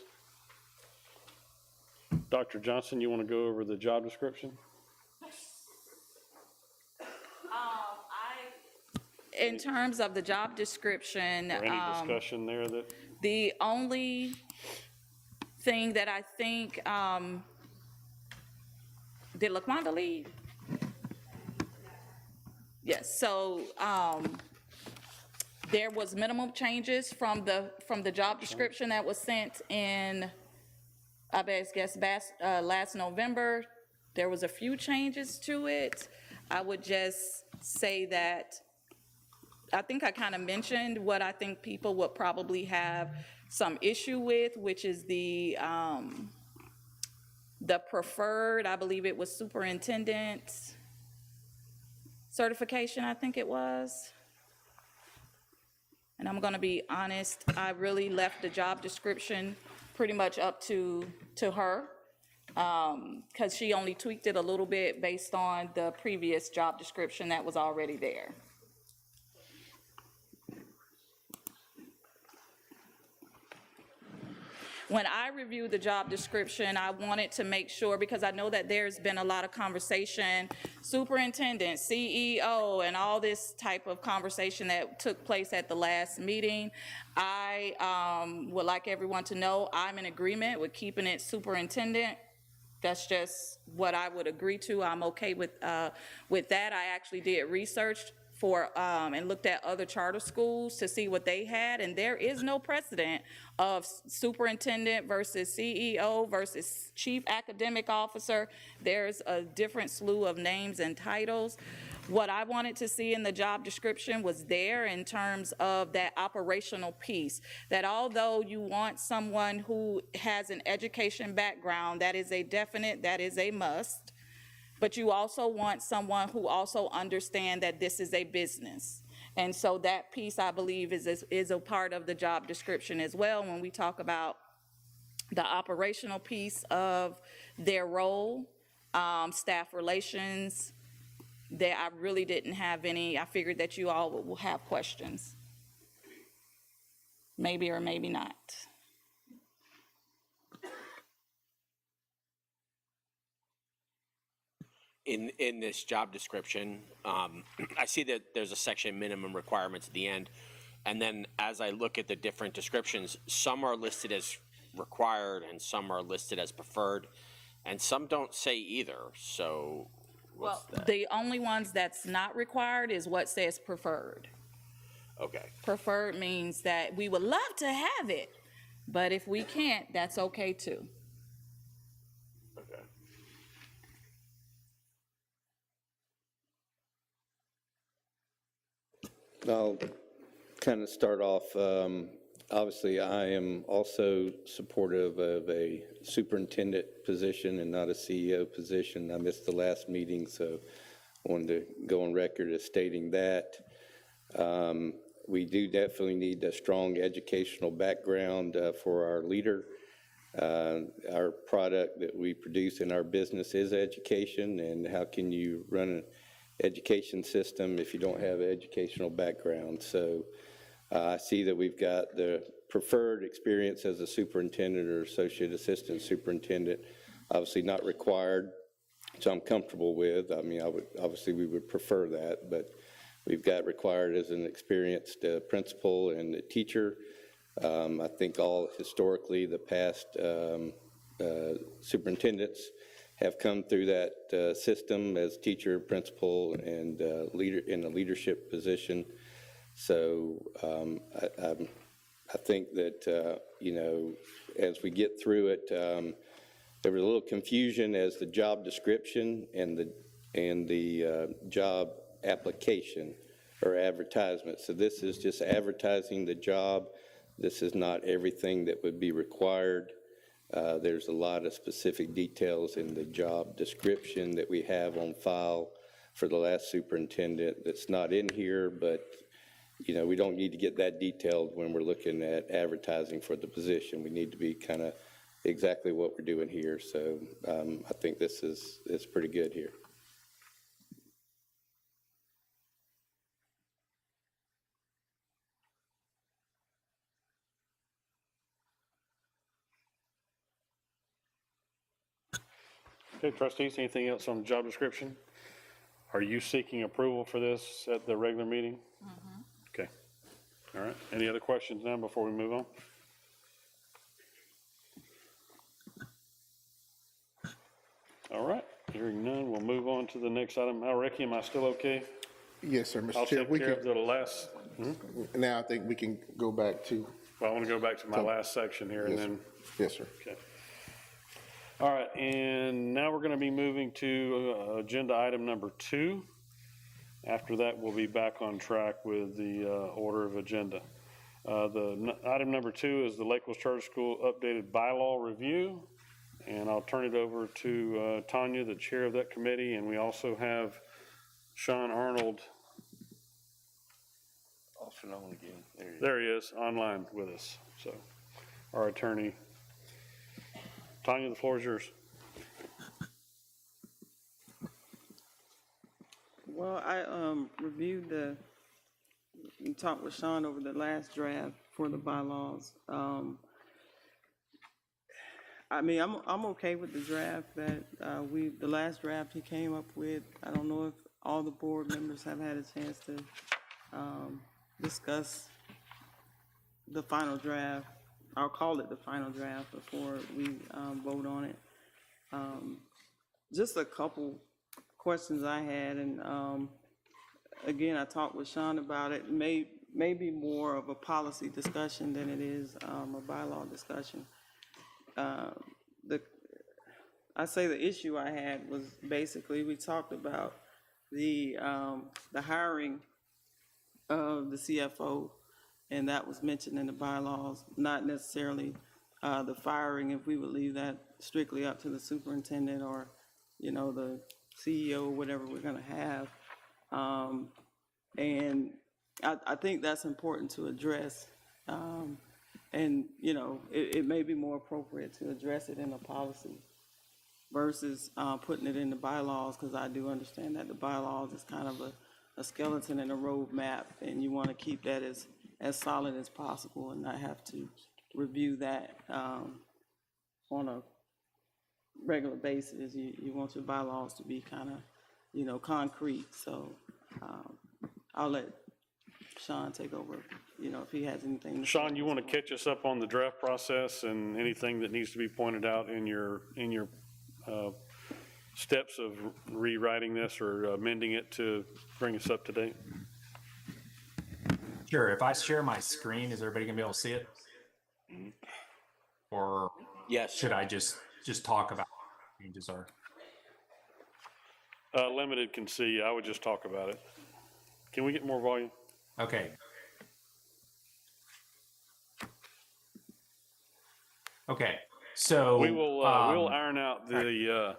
Dr. Johnson, you want to go over the job description? In terms of the job description, Or any discussion there that, the only thing that I think, did LaQuanda leave? Yes, so, there was minimum changes from the job description that was sent in, I guess, last November. There was a few changes to it. I would just say that I think I kind of mentioned what I think people would probably have some issue with, which is the preferred, I believe it was superintendent certification, I think it was. And I'm gonna be honest, I really left the job description pretty much up to her, because she only tweaked it a little bit based on the previous job description that was already there. when I reviewed the job description, I wanted to make sure, because I know that there's been a lot of conversation, superintendent, CEO, and all this type of conversation that took place at the last meeting. I would like everyone to know I'm in agreement with keeping it superintendent. That's just what I would agree to. I'm okay with that. I actually did research for, and looked at other charter schools to see what they had, and there is no precedent of superintendent versus CEO versus chief academic officer. There's a different slew of names and titles. What I wanted to see in the job description was there in terms of that operational piece, that although you want someone who has an education background, that is a definite, that is a must, but you also want someone who also understands that this is a business. And so that piece, I believe, is a part of the job description as well when we talk about the operational piece of their role, staff relations. That I really didn't have any. I figured that you all will have questions. Maybe or maybe not. In this job description, I see that there's a section minimum requirements at the end, and then as I look at the different descriptions, some are listed as required and some are listed as preferred, and some don't say either. So what's that? The only ones that's not required is what says preferred. Okay. Preferred means that we would love to have it, but if we can't, that's okay too. Okay. I'll kind of start off. Obviously, I am also supportive of a superintendent position and not a CEO position. I missed the last meeting, so I wanted to go on record as stating that. We do definitely need a strong educational background for our leader. Our product that we produce in our business is education, and how can you run an education system if you don't have an educational background? So I see that we've got the preferred experience as a superintendent or associate assistant superintendent, obviously not required, which I'm comfortable with. I mean, obviously we would prefer that, but we've got required as an experienced principal and a teacher. I think all historically the past superintendents have come through that system as teacher, principal, and leader in a leadership position. So I think that, as we get through it, there was a little confusion as the job description and the job application or advertisement. So this is just advertising the job. This is not everything that would be required. There's a lot of specific details in the job description that we have on file for the last superintendent that's not in here, but we don't need to get that detailed when we're looking at advertising for the position. We need to be kind of exactly what we're doing here. So I think this is pretty good here. Okay, trustees, anything else on the job description? Are you seeking approval for this at the regular meeting? Okay. All right. Any other questions now before we move on? All right. Hearing none, we'll move on to the next item. Ricky, am I still okay? Yes, sir, I'll Mr. Chair. take care of the last, Now I think we can go back to, well, I want to go back to my last section here and then. yes, sir. Okay. All right, and now we're going to be moving to agenda item number 2. After that, we'll be back on track with the order of agenda. Item number 2 is the Lakeville Charter School updated bylaw review, and I'll turn it over to Tanya, the chair of that committee, and we also have Sean Arnold. Off and on again. There he is, online with us. So, our attorney. Tanya, the floor is yours. Well, I reviewed and talked with Sean over the last draft for the bylaws. I mean, I'm okay with the draft that, the last draft he came up with. I don't know if all the board members have had a chance to, discuss the final draft. I'll call it the final draft before we, vote on it. Just a couple questions I had, and, again, I talked with Sean about it, maybe more of a policy discussion than it is, a bylaw discussion. I say the issue I had was basically, we talked about the hiring of the CFO, and that was mentioned in the bylaws, not necessarily, the firing, if we would leave that strictly up to the superintendent or, the CEO, whatever we're gonna have. And I think that's important to address. And, it may be more appropriate to address it in a policy versus putting it in the bylaws, because I do understand that the bylaws is kind of a skeleton and a roadmap, and you want to keep that as solid as possible and not have to review that on a regular basis. You want your bylaws to be kind of, concrete. So I'll let Sean take over, if he has anything to say. Sean, you want to catch us up on the draft process and anything that needs to be pointed out in your steps of rewriting this or amending it to bring us up to date? Sure. If I share my screen, is everybody gonna be able to see it? Or Yes. should I just talk about what changes are? Limited can see. I would just talk about it. Can we get more volume? Okay. Okay. So We'll iron out the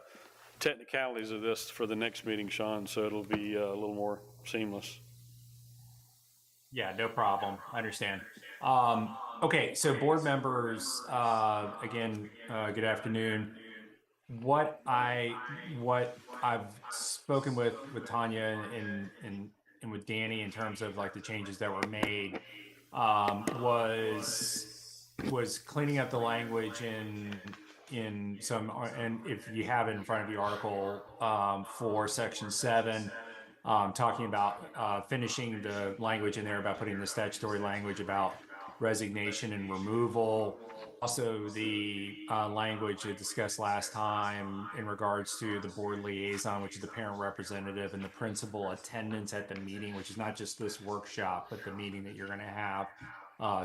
technicalities of this for the next meeting, Sean, so it'll be a little more seamless. Yeah, no problem. I understand. Okay, so board members, again, good afternoon. What I've spoken with Tanya and with Danny in terms of like the changes that were made was cleaning up the language in some, and if you have it in front of you, Article 4, Section 7, talking about finishing the language in there about putting the statutory language about resignation and removal. Also, the language we discussed last time in regards to the board liaison, which is the parent representative, and the principal attendance at the meeting, which is not just this workshop, but the meeting that you're going to have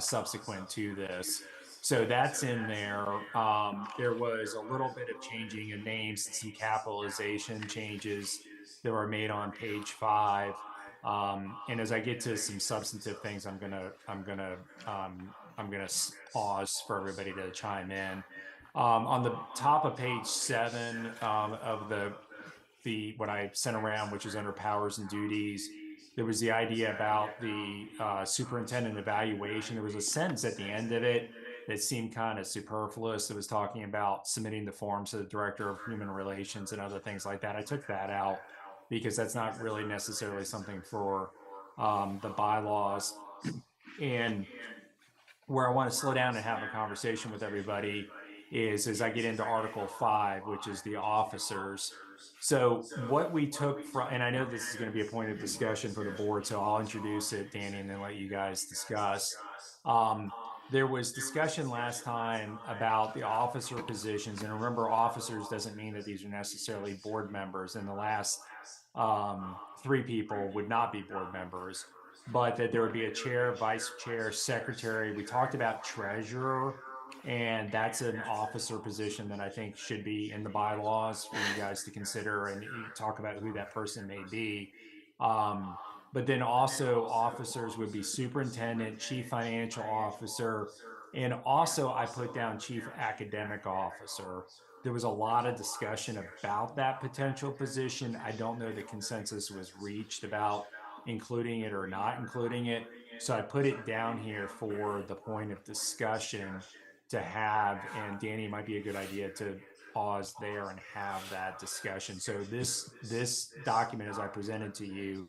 subsequent to this. So that's in there. There was a little bit of changing of names and some capitalization changes that were made on page 5. And as I get to some substantive things, I'm gonna pause for everybody to chime in. On the top of page 7 of the what I sent around, which is under powers and duties, there was the idea about the superintendent evaluation. There was a sentence at the end of it that seemed kind of superfluous. It was talking about submitting the forms to the director of human relations and other things like that. I took that out because that's not really necessarily something for the bylaws. And where I want to slow down and have a conversation with everybody is as I get into Article 5, which is the officers. So what we took from, and I know this is going to be a point of discussion for the board, so I'll introduce it, Danny, and then let you guys discuss. There was discussion last time about the officer positions, and remember, officers doesn't mean that these are necessarily board members, and the last 3 people would not be board members, but that there would be a chair, vice chair, secretary. We talked about treasurer, and that's an officer position that I think should be in the bylaws for you guys to consider, and you talk about who that person may be. But then also officers would be superintendent, chief financial officer, and also I put down chief academic officer. There was a lot of discussion about that potential position. I don't know the consensus was reached about including it or not including it. So I put it down here for the point of discussion to have, and Danny, it might be a good idea to pause there and have that discussion. So this document, as I presented to you,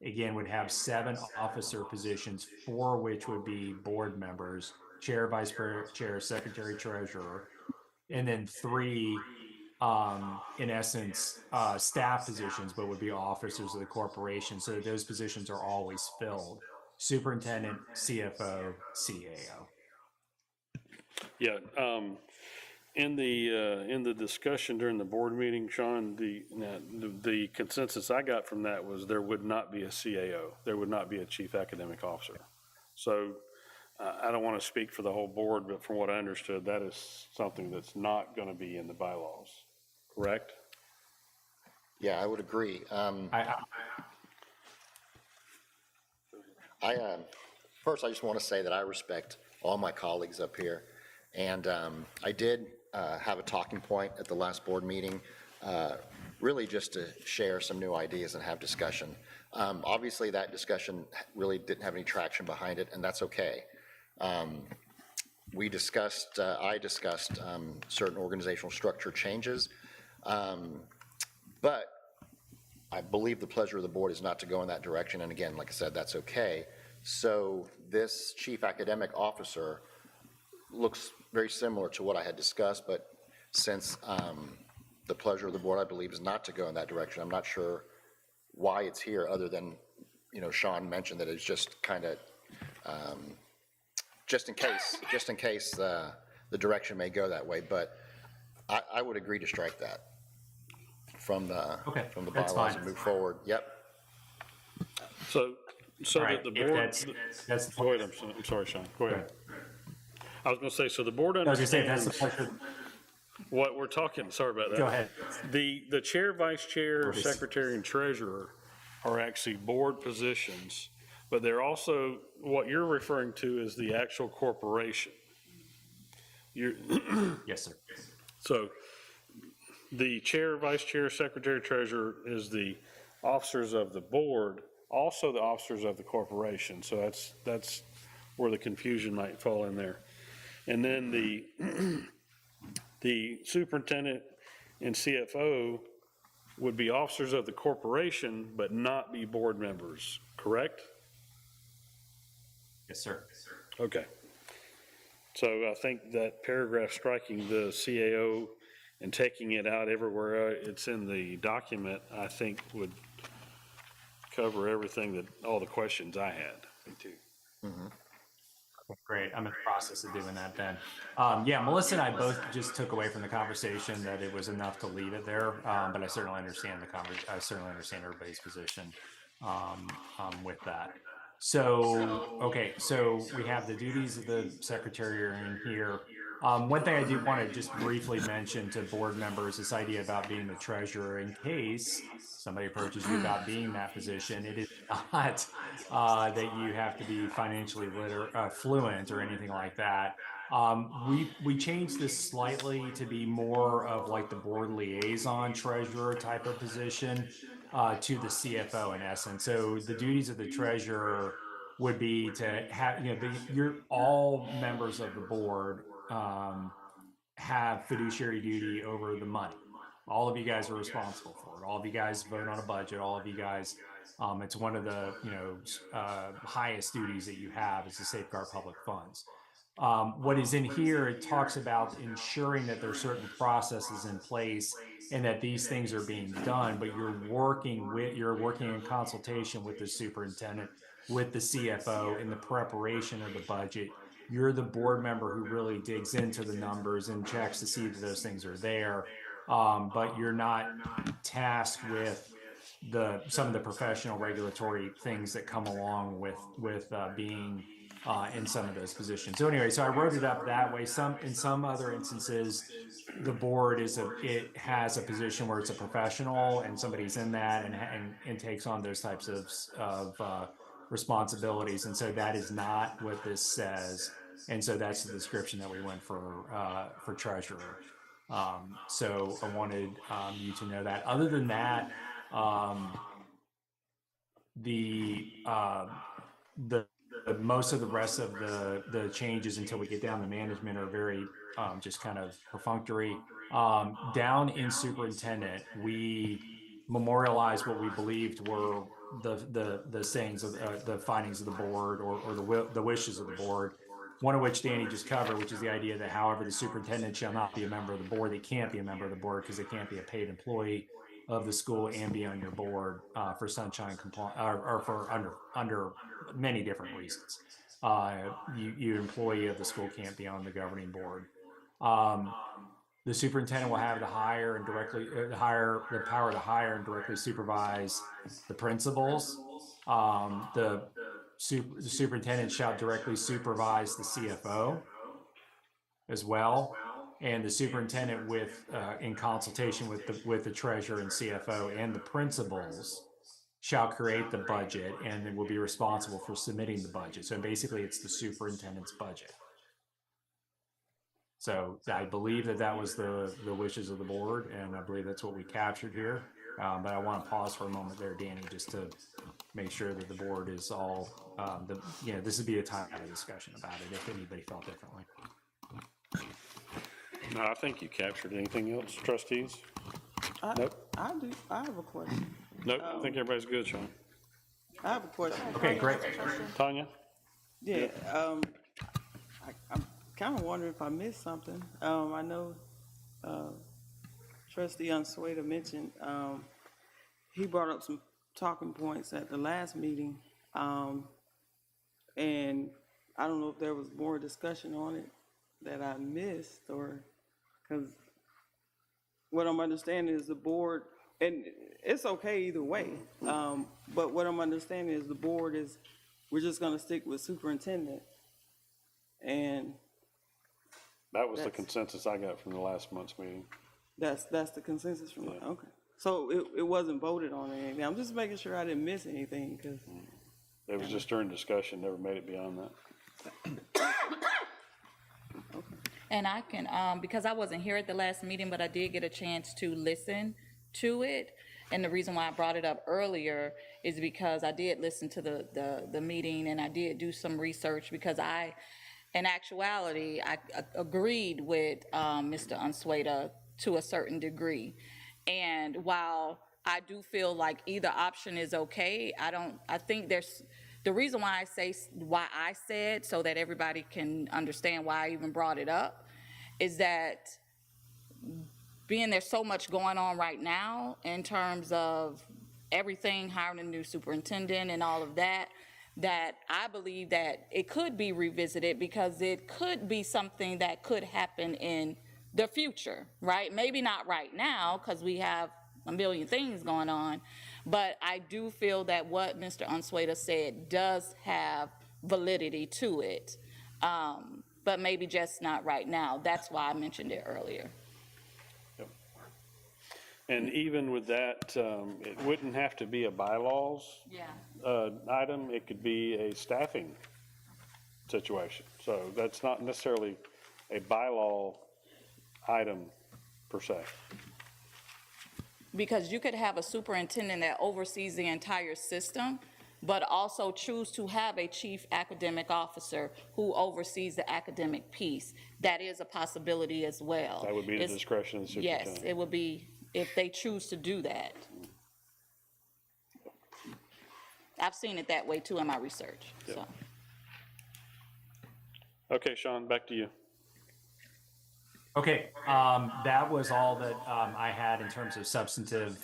again, would have 7 officer positions, 4 which would be board members, chair, vice chair, secretary, treasurer. and then 3, in essence, staff positions, but would be officers of the corporation. So those positions are always filled. Superintendent, CFO, CAO. Yeah, in the discussion during the board meeting, Sean, the consensus I got from that was there would not be a CAO. There would not be a chief academic officer. So I don't want to speak for the whole board, but from what I understood, that is something that's not going to be in the bylaws, correct? Yeah, I would agree. First, I just want to say that I respect all my colleagues up here. And I did have a talking point at the last board meeting, really just to share some new ideas and have discussion. Obviously, that discussion really didn't have any traction behind it, and that's okay. I discussed certain organizational structure changes, but I believe the pleasure of the board is not to go in that direction, and again, like I said, that's okay. So this chief academic officer looks very similar to what I had discussed, but since the pleasure of the board, I believe, is not to go in that direction, I'm not sure why it's here, other than, Sean mentioned that it's just kind of, just in case the direction may go that way, but I would agree to strike that from the that's bylaws fine. and move forward. Yep. So Right, that the if board, that's go ahead, I'm sorry, Sean, go ahead. I was gonna say, so the board I was gonna say, if that's understands the pleasure. what we're talking, sorry about that. Go ahead. The chair, vice chair, secretary, and treasurer are actually board positions, but they're also, what you're referring to is the actual corporation. Yes, sir. So the chair, vice chair, secretary, treasurer is the officers of the board, also the officers of the corporation. So that's where the confusion might fall in there. And then the superintendent and CFO would be officers of the corporation, but not be board members, correct? Yes, sir. Okay. So I think that paragraph striking the CAO and taking it out everywhere it's in the document, I think would cover everything that, all the questions I had. Me too. Great. I'm in the process of doing that then. Yeah, Melissa and I both just took away from the conversation that it was enough to leave it there, but I certainly understand I certainly understand everybody's position with that. So, okay, so we have the duties of the secretary are in here. One thing I do want to just briefly mention to board members, this idea about being the treasurer in case somebody approaches you about being that position. It is not that you have to be financially fluent or anything like that. We changed this slightly to be more of like the board liaison treasurer type of position to the CFO in essence. So the duties of the treasurer would be to have, you're all members of the board have fiduciary duty over the money. All of you guys are responsible for it. All of you guys vote on a budget. All of you guys, it's one of the highest duties that you have is to safeguard public funds. What is in here, it talks about ensuring that there are certain processes in place and that these things are being done, but you're working in consultation with the superintendent, with the CFO in the preparation of the budget. You're the board member who really digs into the numbers and checks to see that those things are there. But you're not tasked with some of the professional regulatory things that come along with being in some of those positions. So anyway, so I wrote it up that way. In some other instances, the board has a position where it's a professional and somebody's in that and takes on those types of responsibilities. And so that is not what this says. And so that's the description that we went for treasurer. So I wanted you to know that. Other than that, most of the rest of the changes until we get down to management are very just kind of perfunctory. Down in superintendent, we memorialized what we believed were the sayings of the findings of the board or the wishes of the board. one of which Danny just covered, which is the idea that however the superintendent shall not be a member of the board, they can't be a member of the board because they can't be a paid employee of the school and be on your board for sunshine compliance or for under many different reasons. You employee of the school can't be on the governing board. The superintendent will have the power to hire and directly supervise the principals. The superintendent shall directly supervise the CFO as well, and the superintendent in consultation with the treasurer and CFO and the principals shall create the budget and will be responsible for submitting the budget. So basically, it's the superintendent's budget. So I believe that was the wishes of the board, and I believe that's what we captured here. But I want to pause for a moment there, Danny, just to make sure that the board is all, this would be a time to have a discussion about it if anybody felt differently. No, I think you captured. Anything else, trustees? Nope. I have a question. Nope, I think everybody's good, Sean. I have a question. Okay, great. Tanya? Yeah, I'm kind of wondering if I missed something. I know Trustee Unsueda mentioned, he brought up some talking points at the last meeting, and I don't know if there was more discussion on it that I missed, or, because what I'm understanding is the board, and it's okay either way, but what I'm understanding is the board is, we're just gonna stick with superintendent, and That was the consensus I got from the last month's meeting. that's the consensus from, Yeah. okay. So it wasn't voted on or anything, I'm just making sure I didn't miss anything, because, It was just during discussion, never made it beyond that. And I can, because I wasn't here at the last meeting, but I did get a chance to listen to it. And the reason why I brought it up earlier is because I did listen to the meeting, and I did do some research, because in actuality, I agreed with Mr. Unsueda to a certain degree. And while I do feel like either option is okay, I think the reason why I said, so that everybody can understand why I even brought it up, is that being there's so much going on right now in terms of everything, hiring a new superintendent and all of that, that I believe that it could be revisited, because it could be something that could happen in the future, right? Maybe not right now, because we have a million things going on, but I do feel that what Mr. Unsueda said does have validity to it, but maybe just not right now. That's why I mentioned it earlier. Yep. And even with that, it wouldn't have to be a bylaws item. It could be a staffing situation. So that's not necessarily a bylaw item per se. Because you could have a superintendent that oversees the entire system, but also choose to have a chief academic officer who oversees the academic piece. That is a possibility as well. That would be the discretion of the superintendent. Yes, it would be if they choose to do that. I've seen it that way too in my research, Yep. so. Okay, Sean, back to you. Okay, that was all that I had in terms of substantive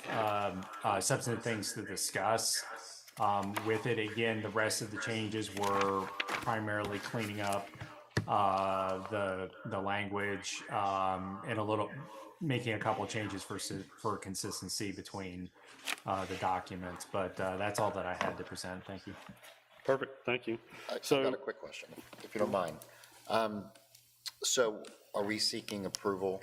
things to discuss. With it, again, the rest of the changes were primarily cleaning up the language and making a couple of changes for consistency between the documents. But that's all that I had to present. Thank you. Perfect, thank you. I've got a quick question, if you don't mind. So are we seeking approval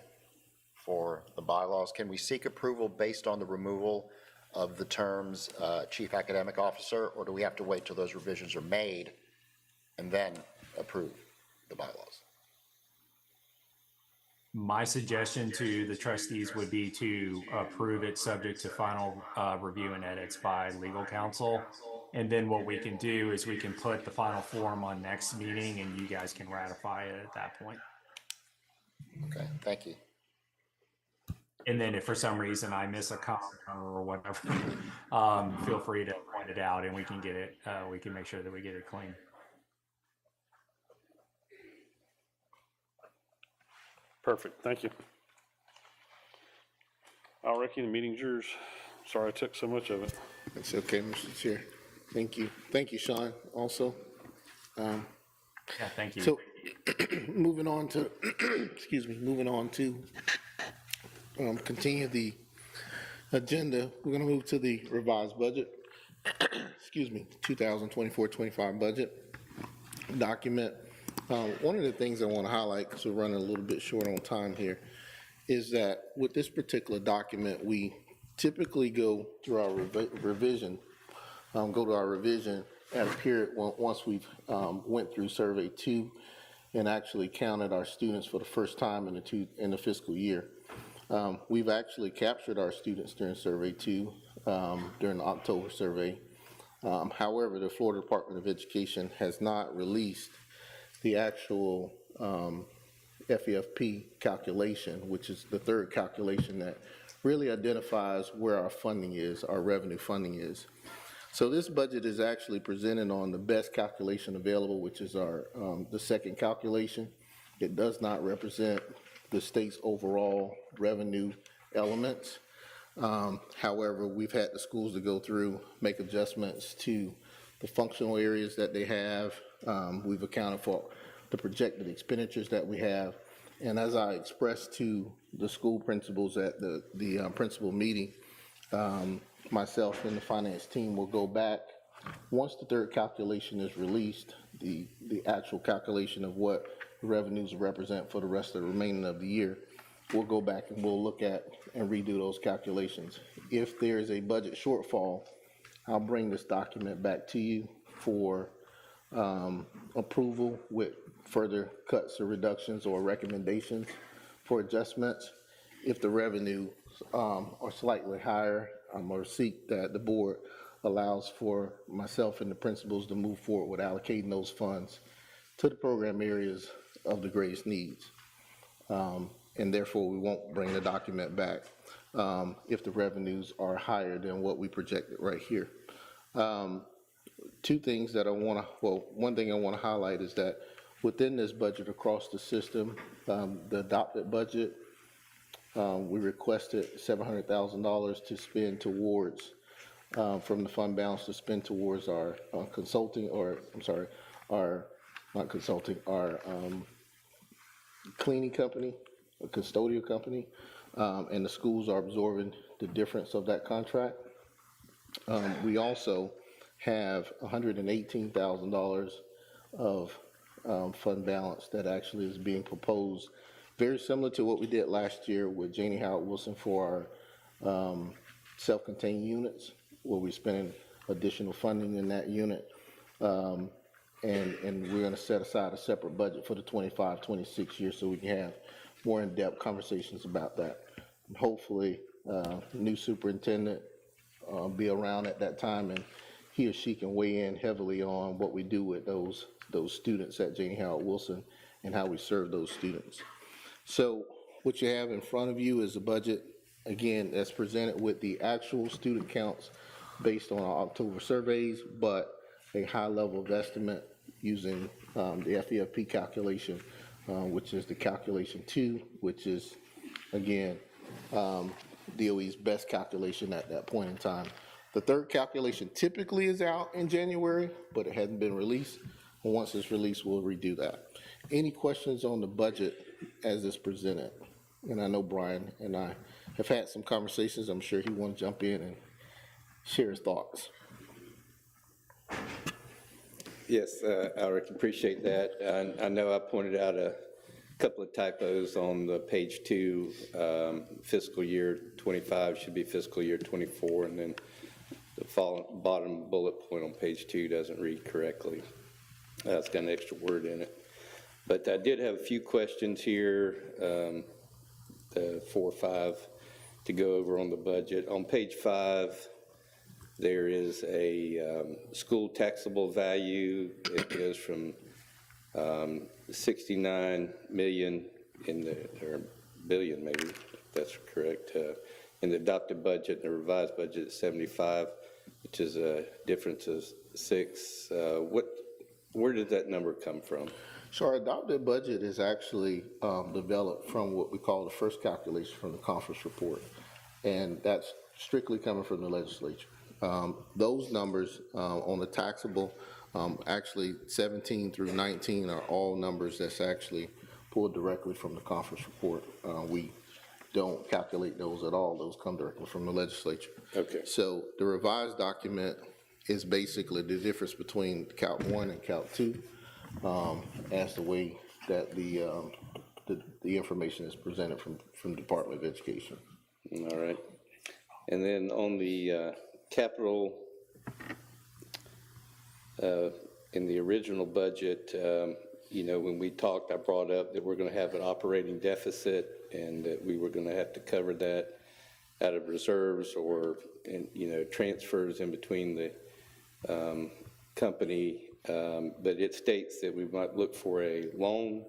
for the bylaws? Can we seek approval based on the removal of the terms chief academic officer, or do we have to wait till those revisions are made and then approve the bylaws? My suggestion to the trustees would be to approve it subject to final review and edits by legal counsel. And then what we can do is we can put the final form on next meeting, and you guys can ratify it at that point. Okay, thank you. And then if for some reason I miss a comma or whatever, feel free to point it out, and we can get it, we can make sure that we get it clean. Perfect, thank you. All right, Ricky, the meeting's yours. Sorry I took so much of it. It's okay, Mr. Chair. Thank you. Thank you, Sean, also. Yeah, thank you. So, moving on to, continue the agenda, we're gonna move to the revised budget, 2024-25 budget document. One of the things I wanna highlight, because we're running a little bit short on time here, is that with this particular document, we typically go through our revision at a period once we've went through Survey 2 and actually counted our students for the first time in the fiscal year. We've actually captured our students during Survey 2 during the October survey. However, the Florida Department of Education has not released the actual FEFP calculation, which is the third calculation that really identifies where our funding is, our revenue funding is. So this budget is actually presented on the best calculation available, which is our the second calculation. It does not represent the state's overall revenue elements. However, we've had the schools to go through, make adjustments to the functional areas that they have. We've accounted for the projected expenditures that we have. And as I expressed to the school principals at the principal meeting, myself and the finance team will go back. Once the third calculation is released, the actual calculation of what revenues represent for the rest of the remaining of the year, we'll go back and we'll look at and redo those calculations. If there is a budget shortfall, I'll bring this document back to you for approval with further cuts or reductions or recommendations for adjustments. If the revenue are slightly higher, or seek that the board allows for myself and the principals to move forward with allocating those funds to the program areas of the greatest needs. And therefore, we won't bring the document back if the revenues are higher than what we projected right here. Two things that one thing I want to highlight is that within this budget across the system, the adopted budget, we requested $700,000 to spend towards, from the fund balance to spend towards our consulting, or I'm sorry, our, not consulting, our cleaning company, a custodial company, and the schools are absorbing the difference of that contract. We also have $118,000 of fund balance that actually is being proposed, very similar to what we did last year with Janie Howard Wilson for our self-contained units, where we're spending additional funding in that unit. And we're going to set aside a separate budget for the 25-26 year so we can have more in-depth conversations about that. And hopefully, the new superintendent be around at that time, and he or she can weigh in heavily on what we do with those students at Janie Howard Wilson and how we serve those students. So what you have in front of you is a budget, again, that's presented with the actual student counts based on our October surveys, but a high level of estimate using the FEFP calculation, which is the calculation 2, which is, again, DOE's best calculation at that point in time. The third calculation typically is out in January, but it hasn't been released. And once it's released, we'll redo that. Any questions on the budget as it's presented? And I know Brian and I have had some conversations. I'm sure he wants to jump in and share his thoughts. Yes, Alric, appreciate that. I know I pointed out a couple of typos on the page 2. Fiscal year 25 should be fiscal year 24, and then the bottom bullet point on page 2 doesn't read correctly. It's got an extra word in it. But I did have a few questions here, 4 or 5, to go over on the budget. On page 5, there is a school taxable value. It goes from 69 million or billion maybe, if that's correct, in the adopted budget, and the revised budget is 75, which is a difference of 6. Where did that number come from? So our adopted budget is actually developed from what we call the first calculation from the conference report, and that's strictly coming from the legislature. Those numbers on the taxable, actually 17 through 19 are all numbers that's actually pulled directly from the conference report. We don't calculate those at all. Those come directly from the legislature. Okay. So the revised document is basically the difference between count 1 and count 2, as the way that the information is presented from Department of Education. All right. And then on the capital, in the original budget, you know, when we talked, I brought up that we're going to have an operating deficit and that we were going to have to cover that out of reserves or, you know, transfers in between the company. But it states that we might look for a loan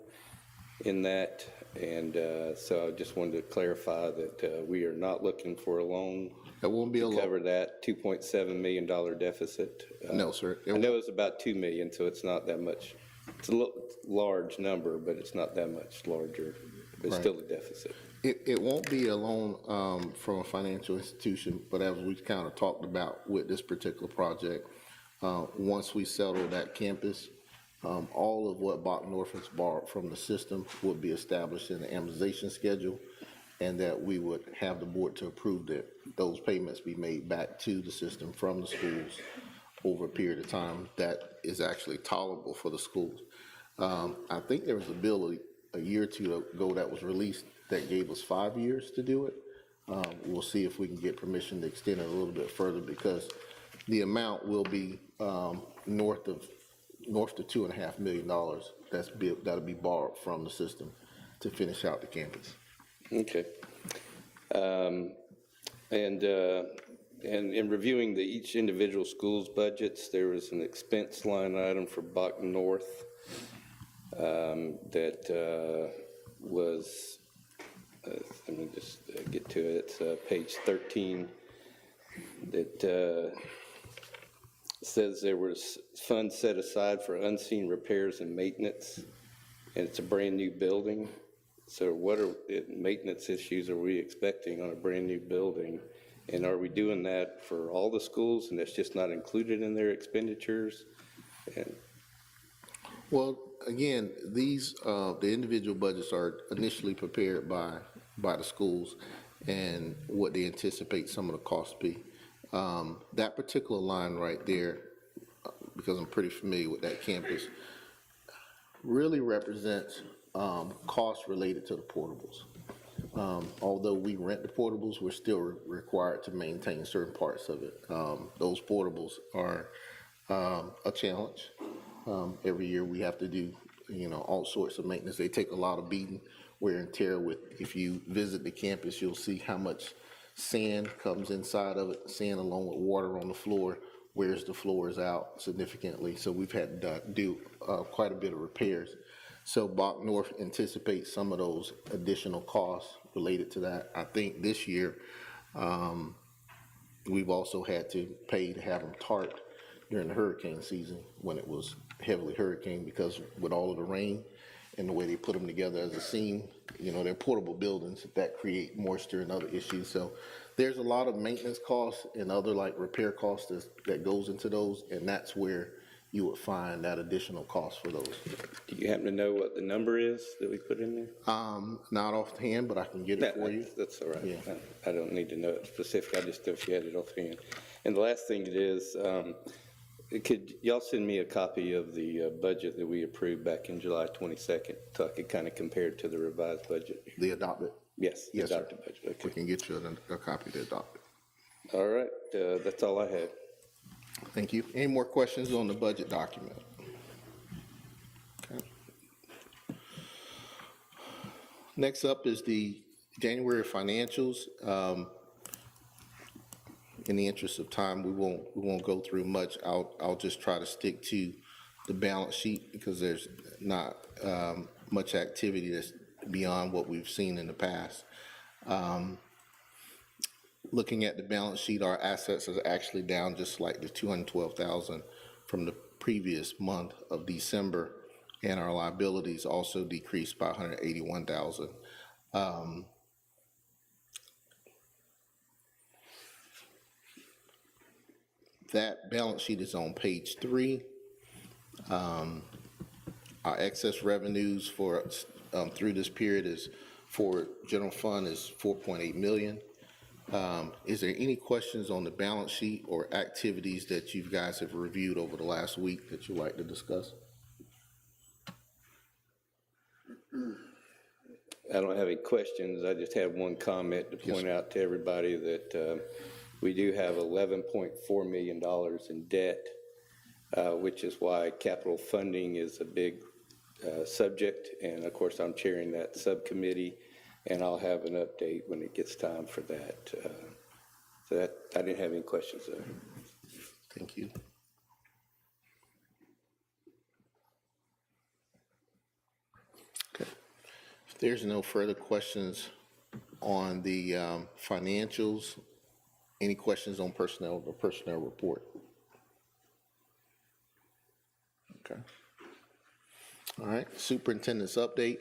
in that. And so I just wanted to clarify that we are not looking for a loan. It won't be a loan. Cover that $2.7 million deficit. No, sir. I know it's about 2 million, so it's not that much. It's a large number, but it's not that much larger. It's Right. still a deficit. It won't be a loan from a financial institution, but as we kind of talked about with this particular project, once we settle that campus, all of what Bach North has borrowed from the system would be established in the amortization schedule, and that we would have the board to approve that those payments be made back to the system from the schools over a period of time that is actually tolerable for the schools. I think there was a bill a year or two ago that was released that gave us 5 years to do it. We'll see if we can get permission to extend it a little bit further, because the amount will be north to $2.5 million that'll be borrowed from the system to finish out the campus. Okay. And in reviewing each individual school's budgets, there was an expense line item for Bach North that was, let me just get to it, it's page 13, that says there was funds set aside for unseen repairs and maintenance, and it's a brand-new building. So what maintenance issues are we expecting on a brand-new building? And are we doing that for all the schools, and that's just not included in their expenditures? And Well, again, these, the individual budgets are initially prepared by the schools and what they anticipate some of the costs be. That particular line right there, because I'm pretty familiar with that campus, really represents costs related to the portables. Although we rent the portables, we're still required to maintain certain parts of it. Those portables are a challenge. Every year we have to do, you know, all sorts of maintenance. They take a lot of beating, wear and tear with. If you visit the campus, you'll see how much sand comes inside of it. Sand along with water on the floor wears the floors out significantly. So we've had to do quite a bit of repairs. So Bach North anticipates some of those additional costs related to that. I think this year we've also had to pay to have them tarped during the hurricane season when it was heavily hurricane, because with all of the rain and the way they put them together as a seam, you know, they're portable buildings that create moisture and other issues. So there's a lot of maintenance costs and other like repair costs that goes into those, and that's where you would find that additional cost for those. do you happen to know what the number is that we put in there? Not offhand, but I can get it for you. That's all right. Yeah. I don't need to know it specific. I just know if you had it offhand. And the last thing it is, could y'all send me a copy of the budget that we approved back in July 22nd, so I could kind of compare it to the revised budget? The adopted? Yes. the Yes, sir. adopted budget. We Okay. can get you a copy of the adopted. All right. That's all I had. Thank you. Any more questions on the budget document? Okay. Next up is the January financials. In the interest of time, we won't go through much. I'll just try to stick to the balance sheet, because there's not much activity that's beyond what we've seen in the past. Looking at the balance sheet, our assets are actually down just slightly, $212,000 from the previous month of December. and our liabilities also decreased by 181,000. That balance sheet is on page 3. Our excess revenues for through this period is for general fund is 4.8 million. Is there any questions on the balance sheet or activities that you guys have reviewed over the last week that you'd like to discuss? I don't have any questions. I just have one comment to point out to everybody that we do have $11.4 million in debt, which is why capital funding is a big subject. And of course, I'm chairing that subcommittee, and I'll have an update when it gets time for that. So that I didn't have any questions there. Thank you. Okay. If there's no further questions on the financials, any questions on personnel, the personnel report? Okay. All right, superintendent's update.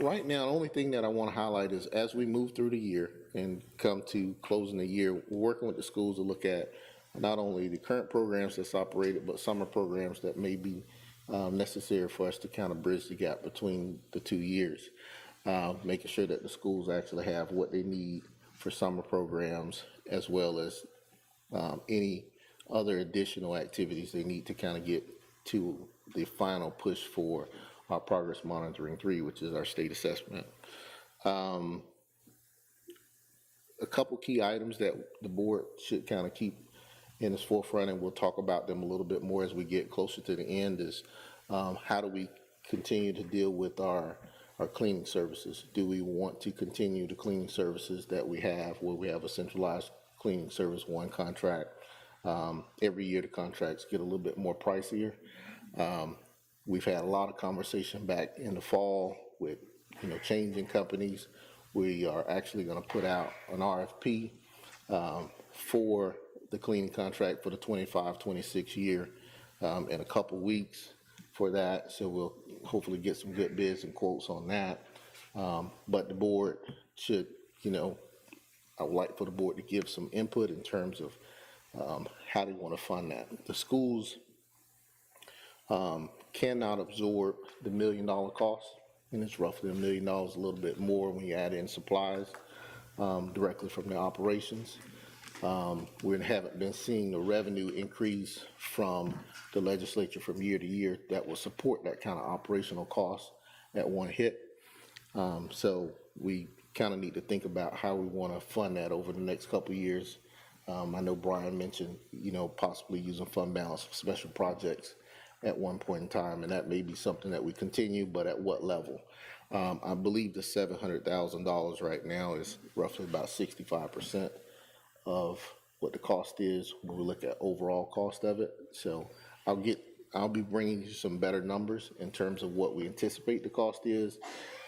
Right now, the only thing that I want to highlight is as we move through the year and come to closing the year, we're working with the schools to look at not only the current programs that's operated, but summer programs that may be necessary for us to kind of bridge the gap between the 2 years. Making sure that the schools actually have what they need for summer programs, as well as any other additional activities they need to kind of get to the final push for our Progress Monitoring 3, which is our state assessment. A couple key items that the board should kind of keep in its forefront, and we'll talk about them a little bit more as we get closer to the end, is how do we continue to deal with our cleaning services? Do we want to continue the cleaning services that we have, where we have a centralized cleaning service, one contract? Every year the contracts get a little bit more pricier. We've had a lot of conversation back in the fall with, changing companies. We are actually going to put out an RFP for the cleaning contract for the 25-26 year in a couple weeks for that. So we'll hopefully get some good bids and quotes on that. But the board should, I would like for the board to give some input in terms of how they want to fund that. The schools cannot absorb the $1 million cost, and it's roughly $1 million, a little bit more when you add in supplies directly from the operations. We haven't been seeing the revenue increase from the legislature from year to year that will support that kind of operational cost at one hit. So we kind of need to think about how we want to fund that over the next couple of years. I know Brian mentioned, possibly using fund balance for special projects at one point in time, and that may be something that we continue, but at what level? I believe the $700,000 right now is roughly about 65% of what the cost is when we look at overall cost of it. So I'll be bringing you some better numbers in terms of what we anticipate the cost is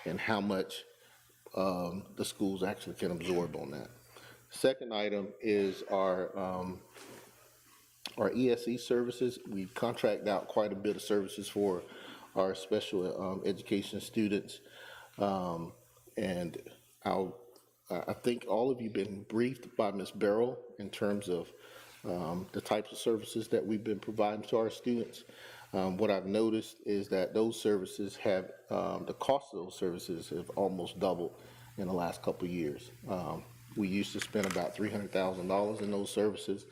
and how much the schools actually can absorb on that. Second item is our ESE services. We contract out quite a bit of services for our special education students, and I think all of you have been briefed by Ms. Barrow in terms of the types of services that we've been providing to our students. What I've noticed is that those services have, the cost of those services have almost doubled in the last couple of years. We used to spend about $300,000 in those services,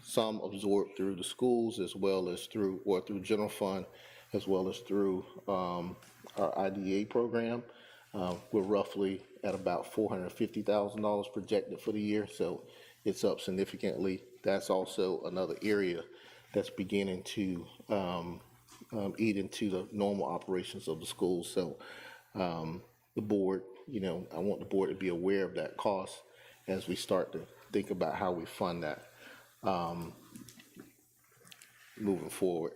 some absorbed through the schools as well as through general fund, as well as through our IDA program. We're roughly at about $450,000 projected for the year, so it's up significantly. That's also another area that's beginning to eat into the normal operations of the schools. So the board, I want the board to be aware of that cost as we start to think about how we fund that moving forward.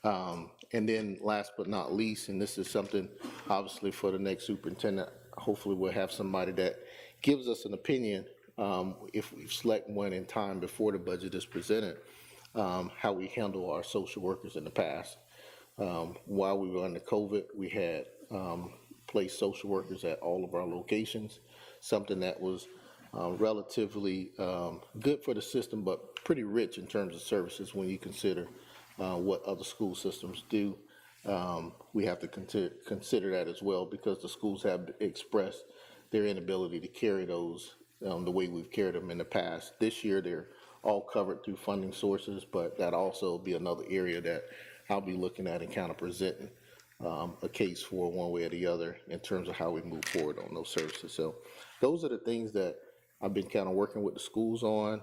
And then last but not least, and this is something obviously for the next superintendent, hopefully we'll have somebody that gives us an opinion if we select one in time before the budget is presented, how we handle our social workers in the past. While we were under COVID, we had placed social workers at all of our locations, something that was relatively good for the system, but pretty rich in terms of services when you consider what other school systems do. We have to consider that as well, because the schools have expressed their inability to carry those the way we've carried them in the past. This year, they're all covered through funding sources, but that also be another area that I'll be looking at and kind of presenting a case for one way or the other in terms of how we move forward on those services. So those are the things that I've been kind of working with the schools on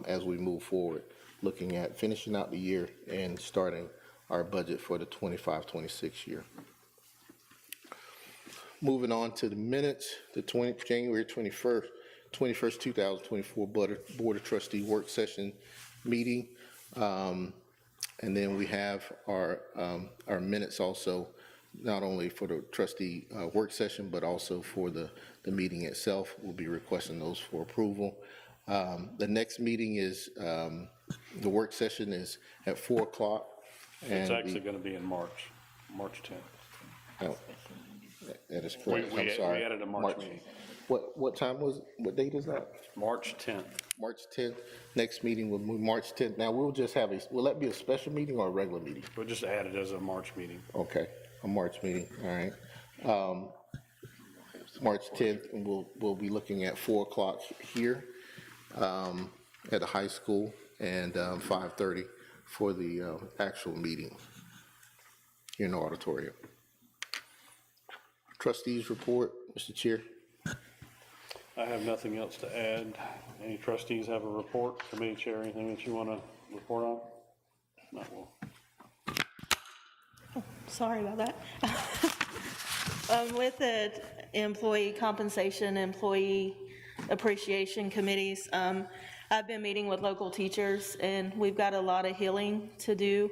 as we move forward, looking at finishing out the year and starting our budget for the 25-26 year. Moving on to the minutes, the January 21st, 2024 Board of Trustee work session meeting. And then we have our minutes also, not only for the trustee work session, but also for the meeting itself. We'll be requesting those for approval. The next meeting is, the work session is at 4 o'clock. It's actually going to be in March 10th. Oh, that is correct. I'm We sorry. added a March meeting. What time was, what date is that? March 10th. March 10th. Next meeting will be March 10th. Now, we'll just have will that be a special meeting or a regular meeting? We'll just add it as a March meeting. Okay, a March meeting, all right. March 10th, and we'll be looking at 4 o'clock here at the high school, and 5:30 for the actual meeting here in the auditorium. Trustees report, Mr. Chair. I have nothing else to add. Any trustees have a report? Committee chair, anything that you want to report on? No, well. Sorry about that. With the employee compensation, employee appreciation committees, I've been meeting with local teachers, and we've got a lot of healing to do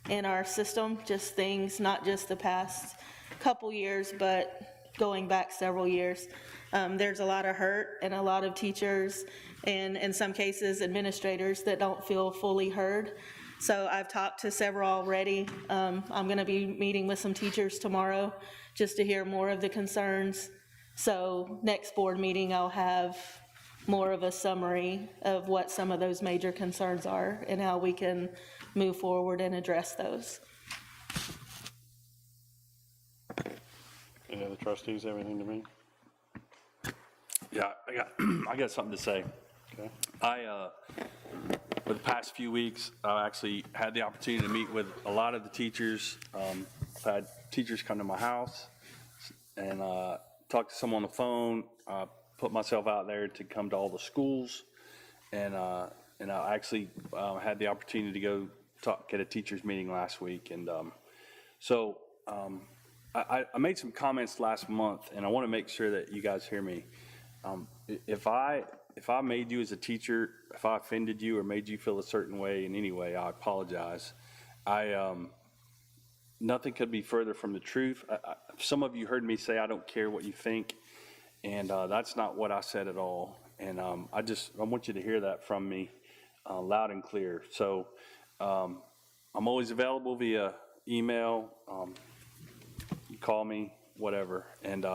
in our system, just things, not just the past couple years, but going back several years. There's a lot of hurt and a lot of teachers, and in some cases administrators, that don't feel fully heard. So I've talked to several already. I'm going to be meeting with some teachers tomorrow just to hear more of the concerns. So next board meeting, I'll have more of a summary of what some of those major concerns are and how we can move forward and address those. Any other trustees have anything to me? Yeah, I got something to say. Okay. For the past few weeks, I actually had the opportunity to meet with a lot of the teachers. I've had teachers come to my house and talk to someone on the phone, put myself out there to come to all the schools. And I actually had the opportunity to go get a teachers meeting last week. And so I made some comments last month, and I want to make sure that you guys hear me. If I made you as a teacher, if I offended you or made you feel a certain way in any way, I apologize. Nothing could be further from the truth. Some of you heard me say I don't care what you think, and that's not what I said at all. And I want you to hear that from me loud and clear. So I'm always available via email. You call me, whatever. And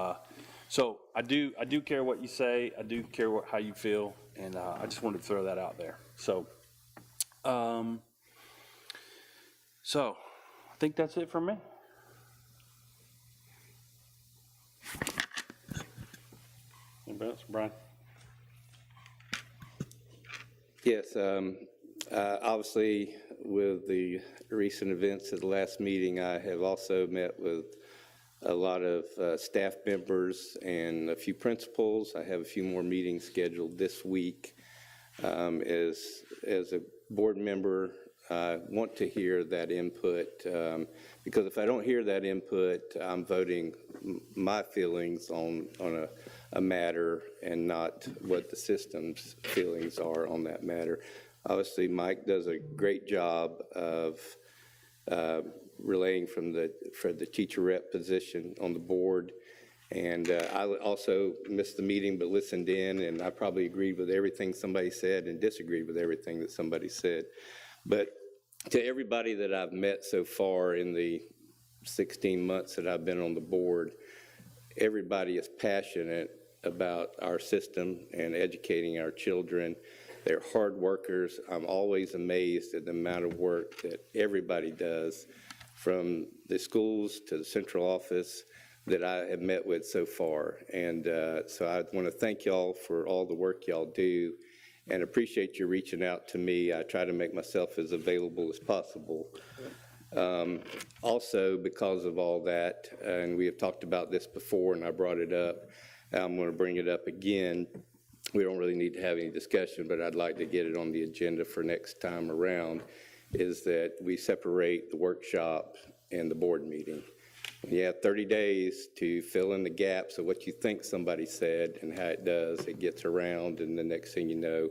so I do care what you say. I do care how you feel, and I just wanted to throw that out there. So, I think that's it for me. Anybody else? Brian? Yes, obviously, with the recent events at the last meeting, I have also met with a lot of staff members and a few principals. I have a few more meetings scheduled this week. As a board member, I want to hear that input, because if I don't hear that input, I'm voting my feelings on a matter and not what the system's feelings are on that matter. Obviously, Mike does a great job of relaying for the teacher rep position on the board. And I also missed the meeting but listened in, and I probably agreed with everything somebody said and disagreed with everything that somebody said. But to everybody that I've met so far in the 16 months that I've been on the board, everybody is passionate about our system and educating our children. They're hard workers. I'm always amazed at the amount of work that everybody does, from the schools to the central office, that I have met with so far. And so I want to thank y'all for all the work y'all do, and appreciate you reaching out to me. I try to make myself as available as possible. Also, because of all that, and we have talked about this before and I brought it up, I'm going to bring it up again. We don't really need to have any discussion, but I'd like to get it on the agenda for next time around, is that we separate the workshop and the board meeting. You have 30 days to fill in the gaps of what you think somebody said and how it does. It gets around, and the next thing you know,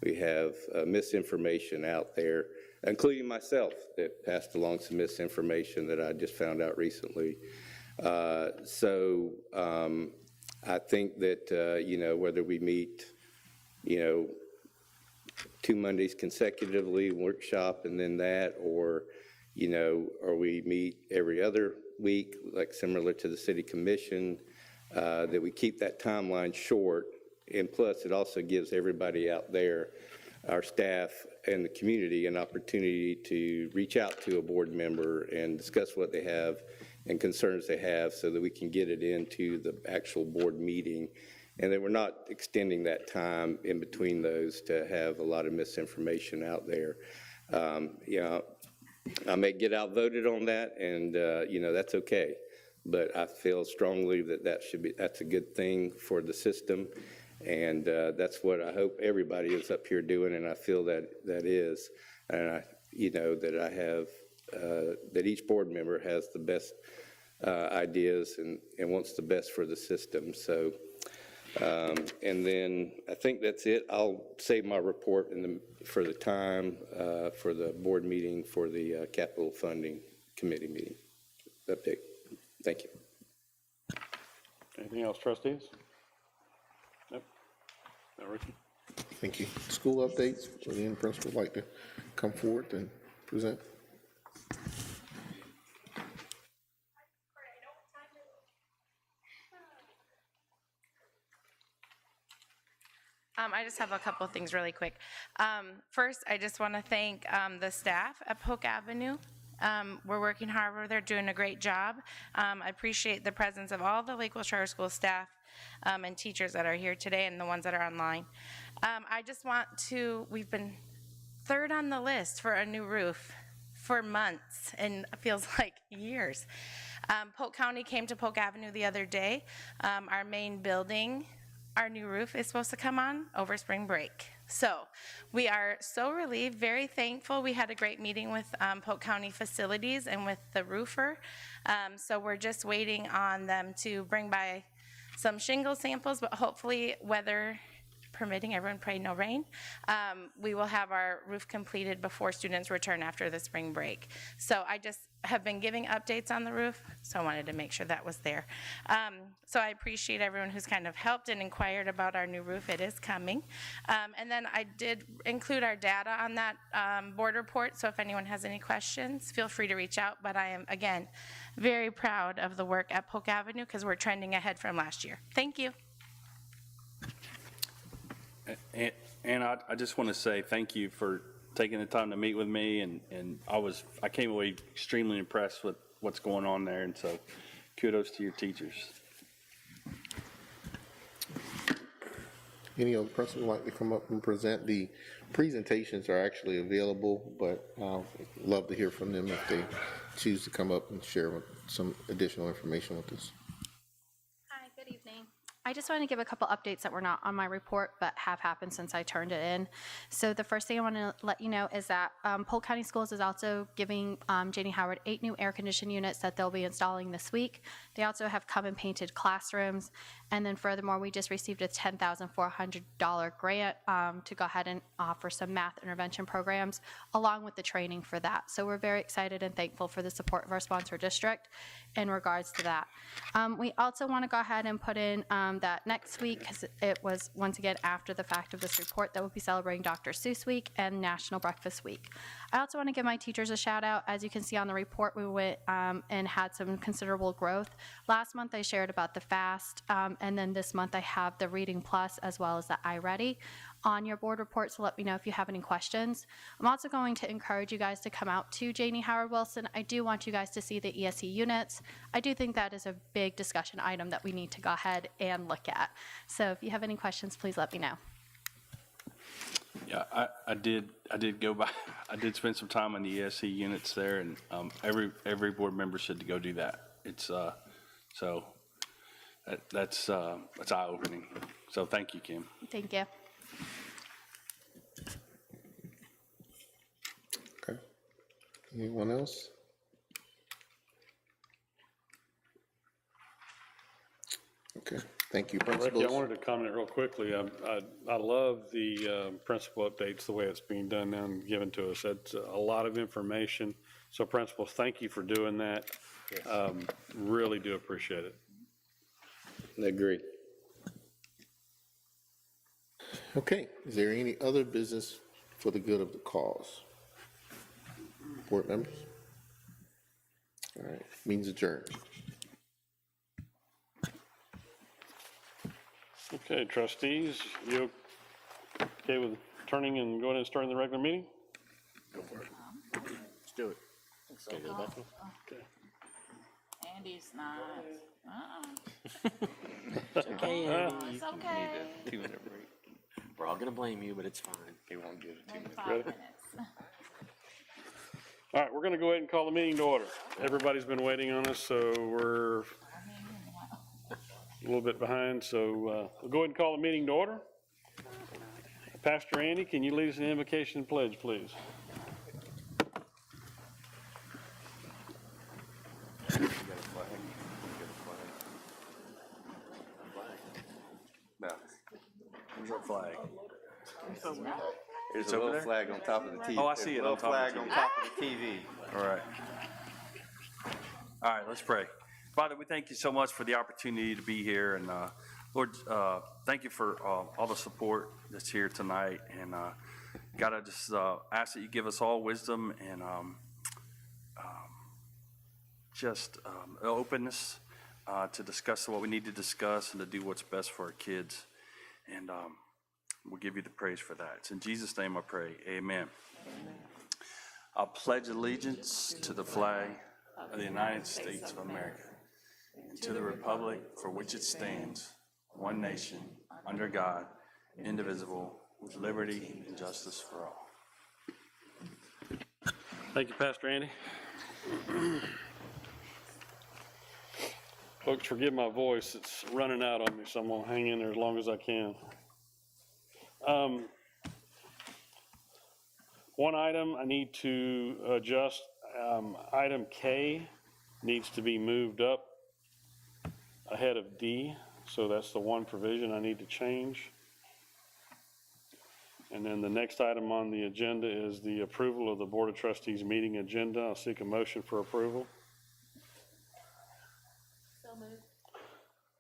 we have misinformation out there, including myself, that passed along some misinformation that I just found out recently. So I think that, you know, whether we meet, you know, 2 Mondays consecutively, workshop, and then that, or, you know, or we meet every other week, like similar to the city commission, that we keep that timeline short. And plus, it also gives everybody out there, our staff and the community, an opportunity to reach out to a board member and discuss what they have and concerns they have, so that we can get it into the actual board meeting, and that we're not extending that time in between those to have a lot of misinformation out there. You know, I may get outvoted on that, and you know, that's okay. But I feel strongly that that's a good thing for the system, and that's what I hope everybody is up here doing, and I feel that is. And I, you know, that I have that each board member has the best ideas and wants the best for the system. So. And then I think that's it. I'll save my report for the time for the board meeting for the capital funding committee meeting update. Thank you. Anything else, trustees? Nope. No, Ricky? Thank you. School updates, would any principal like to come forward and present? I just have a couple of things really quick. First, I just want to thank the staff at Polk Avenue. We're working hard. They're doing a great job. I appreciate the presence of all the Lakeville Charter School staff and teachers that are here today, and the ones that are online. I just want to, we've been third on the list for a new roof for months, and it feels like years. Polk County came to Polk Avenue the other day. Our main building, our new roof is supposed to come on over spring break. So we are so relieved, very thankful. We had a great meeting with Polk County Facilities and with the roofer. So we're just waiting on them to bring by some shingle samples, but hopefully, weather permitting, everyone pray no rain, we will have our roof completed before students return after the spring break. So I just have been giving updates on the roof, so I wanted to make sure that was there. So I appreciate everyone who's kind of helped and inquired about our new roof. It is coming. And then I did include our data on that board report, so if anyone has any questions, feel free to reach out. But I am, again, very proud of the work at Polk Avenue, because we're trending ahead from last year. Thank you. And I just want to say thank you for taking the time to meet with me, and I came away extremely impressed with what's going on there, and so kudos to your teachers. Any other person would like to come up and present? The presentations are actually available, but I'd love to hear from them if they choose to come up and share some additional information with us. Hi, good evening. I just want to give a couple updates that were not on my report but have happened since I turned it in. So the first thing I want to let you know is that Polk County Schools is also giving Janie Howard 8 new air conditioning units that they'll be installing this week. They also have come and painted classrooms. And then furthermore, we just received a $10,400 grant to go ahead and offer some math intervention programs along with the training for that. So we're very excited and thankful for the support of our sponsor district in regards to that. We also want to go ahead and put in that next week, because it was once again after the fact of this report, that we'll be celebrating Dr. Seuss Week and National Breakfast Week. I also want to give my teachers a shout out. As you can see on the report, we went and had some considerable growth. Last month I shared about the FAST, and then this month I have the Reading Plus as well as the iReady on your board report, so let me know if you have any questions. I'm also going to encourage you guys to come out to Janie Howard Wilson. I do want you guys to see the ESE units. I do think that is a big discussion item that we need to go ahead and look at. So if you have any questions, please let me know. Yeah, I did go by, I did spend some time on the ESC units there, and every board member should go do that. It's, so that's eye-opening. So thank you, Kim. Thank you. Okay. Anyone else? Okay, thank you, Ricky, I principals. wanted to comment real quickly. I love the principal updates, the way it's being done now and given to us. That's a lot of information. So principals, thank you for doing that. Really do appreciate it. I agree. Okay, is there any other business for the good of the cause? Board members? All right, means adjourned. Okay, trustees, you okay with turning and going and starting the regular meeting? Go for it. Let's do it. Okay, go to the bathroom. Okay. Andy's not. It's okay, Andy. It's okay. 2-minute break. We're all gonna blame you, but it's fine. He won't give it 2 minutes. 5 Ready? minutes. All right, we're gonna go ahead and call the meeting to order. Everybody's been waiting on us, so we're a little bit behind, so we'll go ahead and call the meeting to order. Pastor Andy, can you lead us in the invocation and pledge, please? No. Where's our flag? There's It's a over little there? flag on top of the TV. Oh, I see it on top of the Little flag TV. on top of the TV. All right. All right, let's pray. Father, we thank you so much for the opportunity to be here. And Lord, thank you for all the support that's here tonight. And God, I just ask that you give us all wisdom and just openness to discuss what we need to discuss and to do what's best for our kids. And we'll give you the praise for that. It's in Jesus' name I pray. Amen. I pledge allegiance to the flag of the United States of America and to the republic for which it stands, one nation, under God, indivisible, with liberty and justice for all. Thank you, Pastor Andy. Folks, forgive my voice. It's running out on me, so I'm going to hang in there as long as I can. One item I need to adjust, item K needs to be moved up ahead of D, so that's the one provision I need to change. And then the next item on the agenda is the approval of the Board of Trustees meeting agenda. I'll seek a motion for approval. So moved.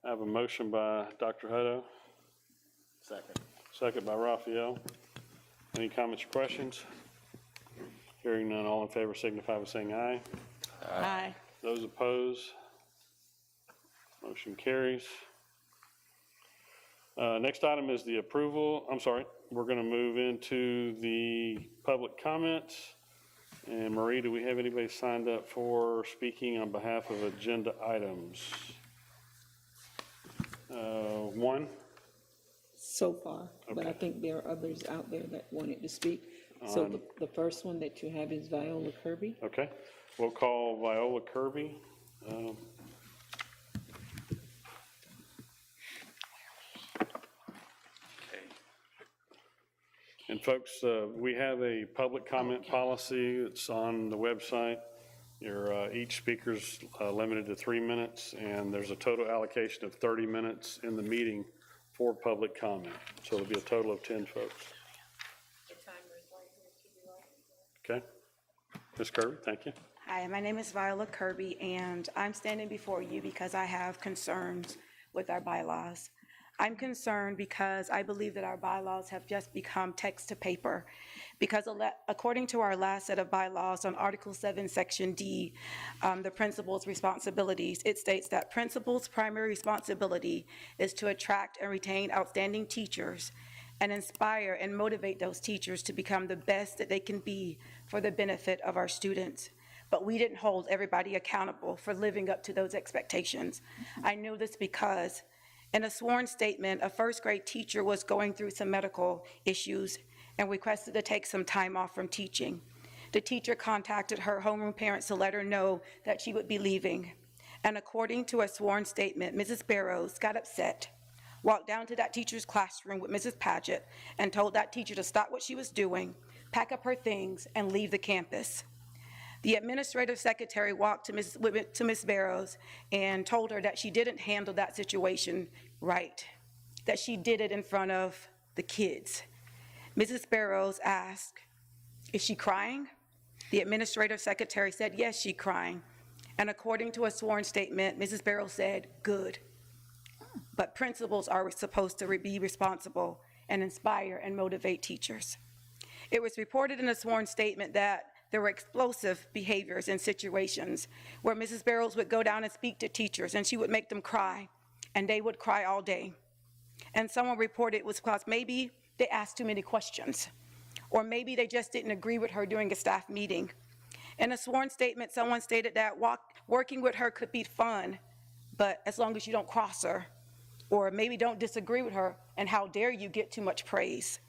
I have a motion by Dr. Hutto. Second. Second by Raphael. Any comments or questions? Hearing none, all in favor signify by saying aye. Aye. Those opposed? Motion carries. Next item is the approval, we're going to move into the public comments. And Marie, do we have anybody signed up for speaking on behalf of agenda items? One? So far, but I Okay. think there are others out there that wanted to speak. So the first one that you have is Viola Kirby. Okay, we'll call Viola Kirby. And folks, we have a public comment policy. It's on the website. Each speaker's limited to 3 minutes, and there's a total allocation of 30 minutes in the meeting for public comment. So it'll be a total of 10 folks. Okay. Ms. Kirby, thank you. Hi, my name is Viola Kirby, and I'm standing before you because I have concerns with our bylaws. I'm concerned because I believe that our bylaws have just become text to paper. Because according to our last set of bylaws on Article 7, Section D, the principal's responsibilities, it states that principal's primary responsibility is to attract and retain outstanding teachers and inspire and motivate those teachers to become the best that they can be for the benefit of our students. But we didn't hold everybody accountable for living up to those expectations. I know this because in a sworn statement, a first grade teacher was going through some medical issues and requested to take some time off from teaching. The teacher contacted her homeroom parents to let her know that she would be leaving. And according to a sworn statement, Mrs. Barrows got upset, walked down to that teacher's classroom with Mrs. Paget and told that teacher to stop what she was doing, pack up her things, and leave the campus. The administrative secretary walked to Ms. Barrows and told her that she didn't handle that situation right, that she did it in front of the kids. Mrs. Barrows asked, "Is she crying?" The administrative secretary said, "Yes, she's crying." And according to a sworn statement, Mrs. Barrows said, "Good." But principals are supposed to be responsible and inspire and motivate teachers. It was reported in a sworn statement that there were explosive behaviors and situations where Mrs. Barrows would go down and speak to teachers and she would make them cry, and they would cry all day. And someone reported it was because maybe they asked too many questions, or maybe they just didn't agree with her during a staff meeting. In a sworn statement, someone stated that working with her could be fun, but as long as you don't cross her, or maybe don't disagree with her, and how dare you get too much praise.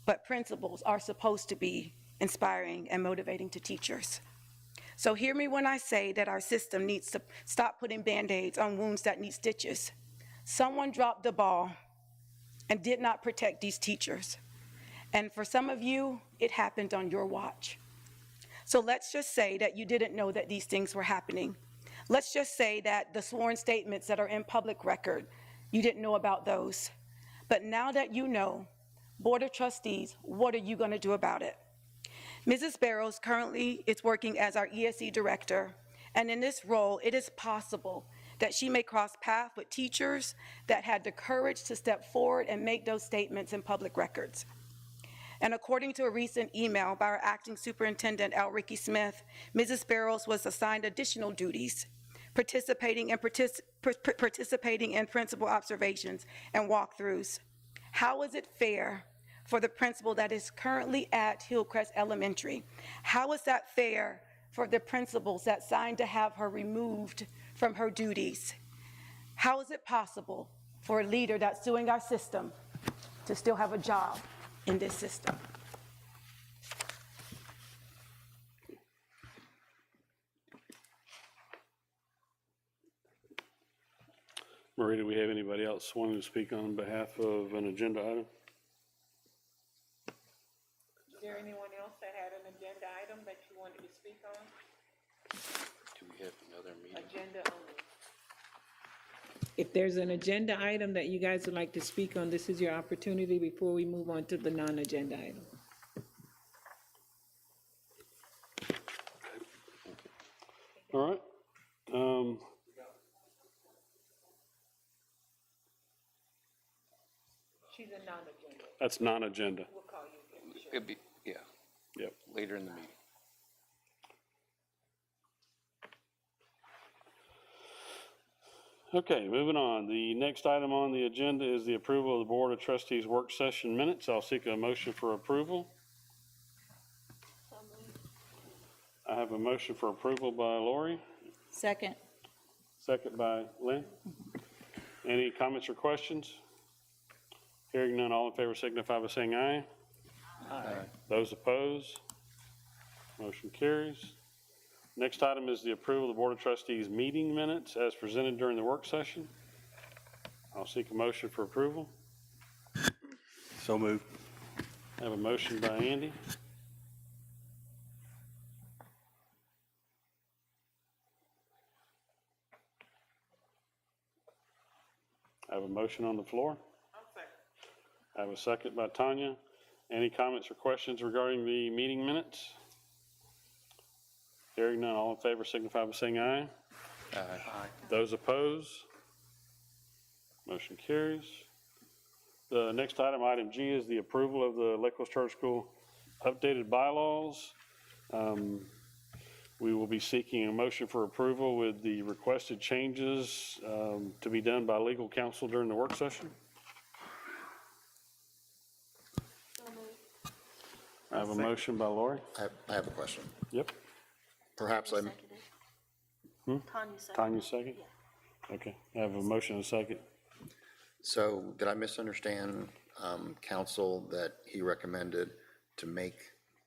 But principals are supposed to be inspiring and motivating to teachers. So hear me when I say that our system needs to stop putting Band-Aids on wounds that need stitches. Someone dropped the ball and did not protect these teachers. And for some of you, it happened on your watch. So let's just say that you didn't know that these things were happening. Let's just say that the sworn statements that are in public record, you didn't know about those. But now that you know, Board of Trustees, what are you going to do about it? Mrs. Barrows currently is working as our ESE director, and in this role, it is possible that she may cross paths with teachers that had the courage to step forward and make those statements in public records. And according to a recent email by our acting superintendent, Ricky Smith, Mrs. Barrows was assigned additional duties, participating in principal observations and walkthroughs. How is it fair for the principal that is currently at Hillcrest Elementary? How is that fair for the principals that signed to have her removed from her duties? How is it possible for a leader that's suing our system to still have a job in this system? Marie, do we have anybody else wanting to speak on behalf of an agenda item? Is there anyone else that had an agenda item that you wanted to speak on? Do we have another meeting? Agenda only. If there's an agenda item that you guys would like to speak on, this is your opportunity before we move on to the non-agenda item. All right. She's a non-agenda. That's non-agenda. We'll call you again. Sure. It'd be, yeah. Yep. Later in the meeting. Okay, moving on. The next item on the agenda is the approval of the Board of Trustees work session minutes. I'll seek a motion for approval. I have a motion for approval by Lori, Second. second by Lynn. Any comments or questions? Hearing none, all in favor signify by saying aye. Aye. Those opposed? Motion carries. Next item is the approval of the Board of Trustees meeting minutes as presented during the work session. I'll seek a motion for approval. So moved. I have a motion by Andy. I have a motion on the floor. I have a second by Tanya. Any comments or questions regarding the meeting minutes? Hearing none, all in favor signify by saying aye. Aye. Those opposed? Motion carries. The next item, item G, is the approval of the Lake West Charter School updated bylaws. We will be seeking a motion for approval with the requested changes to be done by legal counsel during the work session. I have a motion by Lori. I have a question. Yep. Perhaps I'm, Tanya, second? Okay, I have a motion and a second. so did I misunderstand counsel that he recommended to make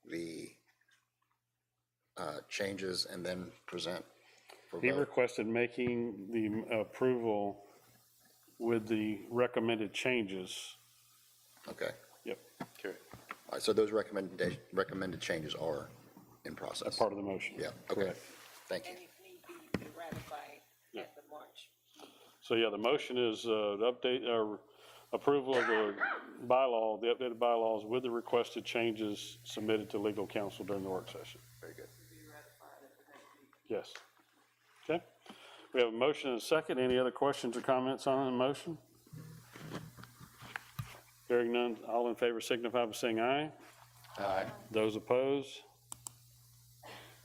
the changes and then present for He vote? requested making the approval with the recommended changes. Okay. Yep. All right, so those recommended changes are in process? That's part of the motion. Yeah, okay. Correct. Thank you. So, yeah, the motion is update, or approval of the bylaw, the updated bylaws with the requested changes submitted to legal counsel during the work session. Very good. Yes. Okay. We have a motion and a second. Any other questions or comments on the motion? Hearing none, all in favor signify by saying aye. Aye. Those opposed?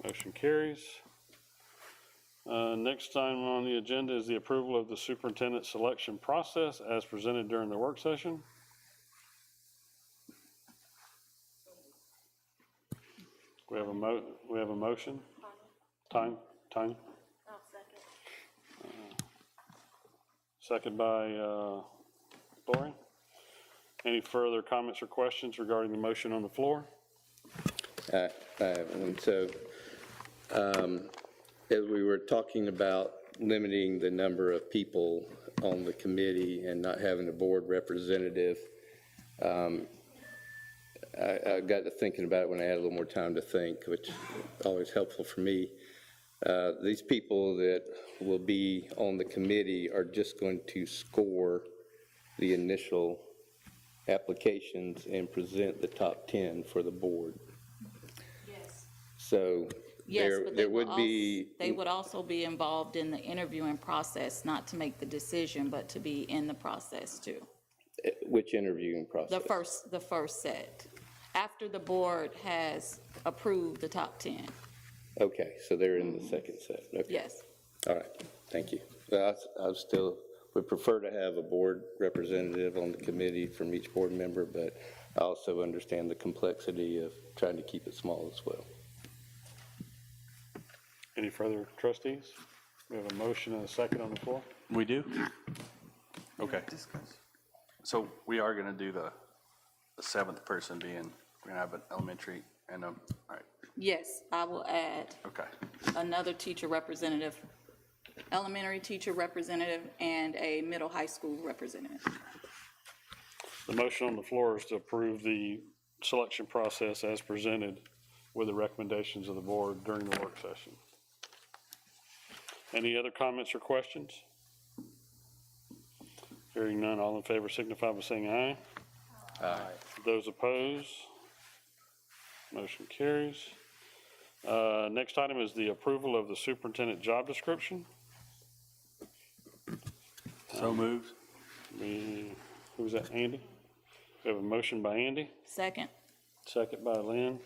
Motion carries. Next item on the agenda is the approval of the superintendent selection process as presented during the work session. We have a motion. Time. Second by Lori. Any further comments or questions regarding the motion on the floor? And so, as we were talking about limiting the number of people on the committee and not having a board representative, I got to thinking about it when I had a little more time to think, which is always helpful for me. These people that will be on the committee are just going to score the initial applications and present the top 10 for the board. Yes. So Yes, but there would be. they would also be involved in the interviewing process, not to make the decision, but to be in the process too. Which interviewing process? The first set, after the board has approved the top 10. Okay, so they're in the second set. Okay. Yes. All right, thank you. I still would prefer to have a board representative on the committee from each board member, but I also understand the complexity of trying to keep it small as well. Any further trustees? We have a motion and a second on the floor. We do? Okay. So we are going to do the seventh person being, we're going to have an elementary and all right, Yes, I will add okay. another teacher representative, elementary teacher representative, and a middle high school representative. The motion on the floor is to approve the selection process as presented with the recommendations of the board during the work session. Any other comments or questions? Hearing none, all in favor signify by saying aye. Aye. Those opposed? Motion carries. Next item is the approval of the superintendent job description. So moved. Who was that, Andy? We have a motion by Andy, Second. second by Lynn.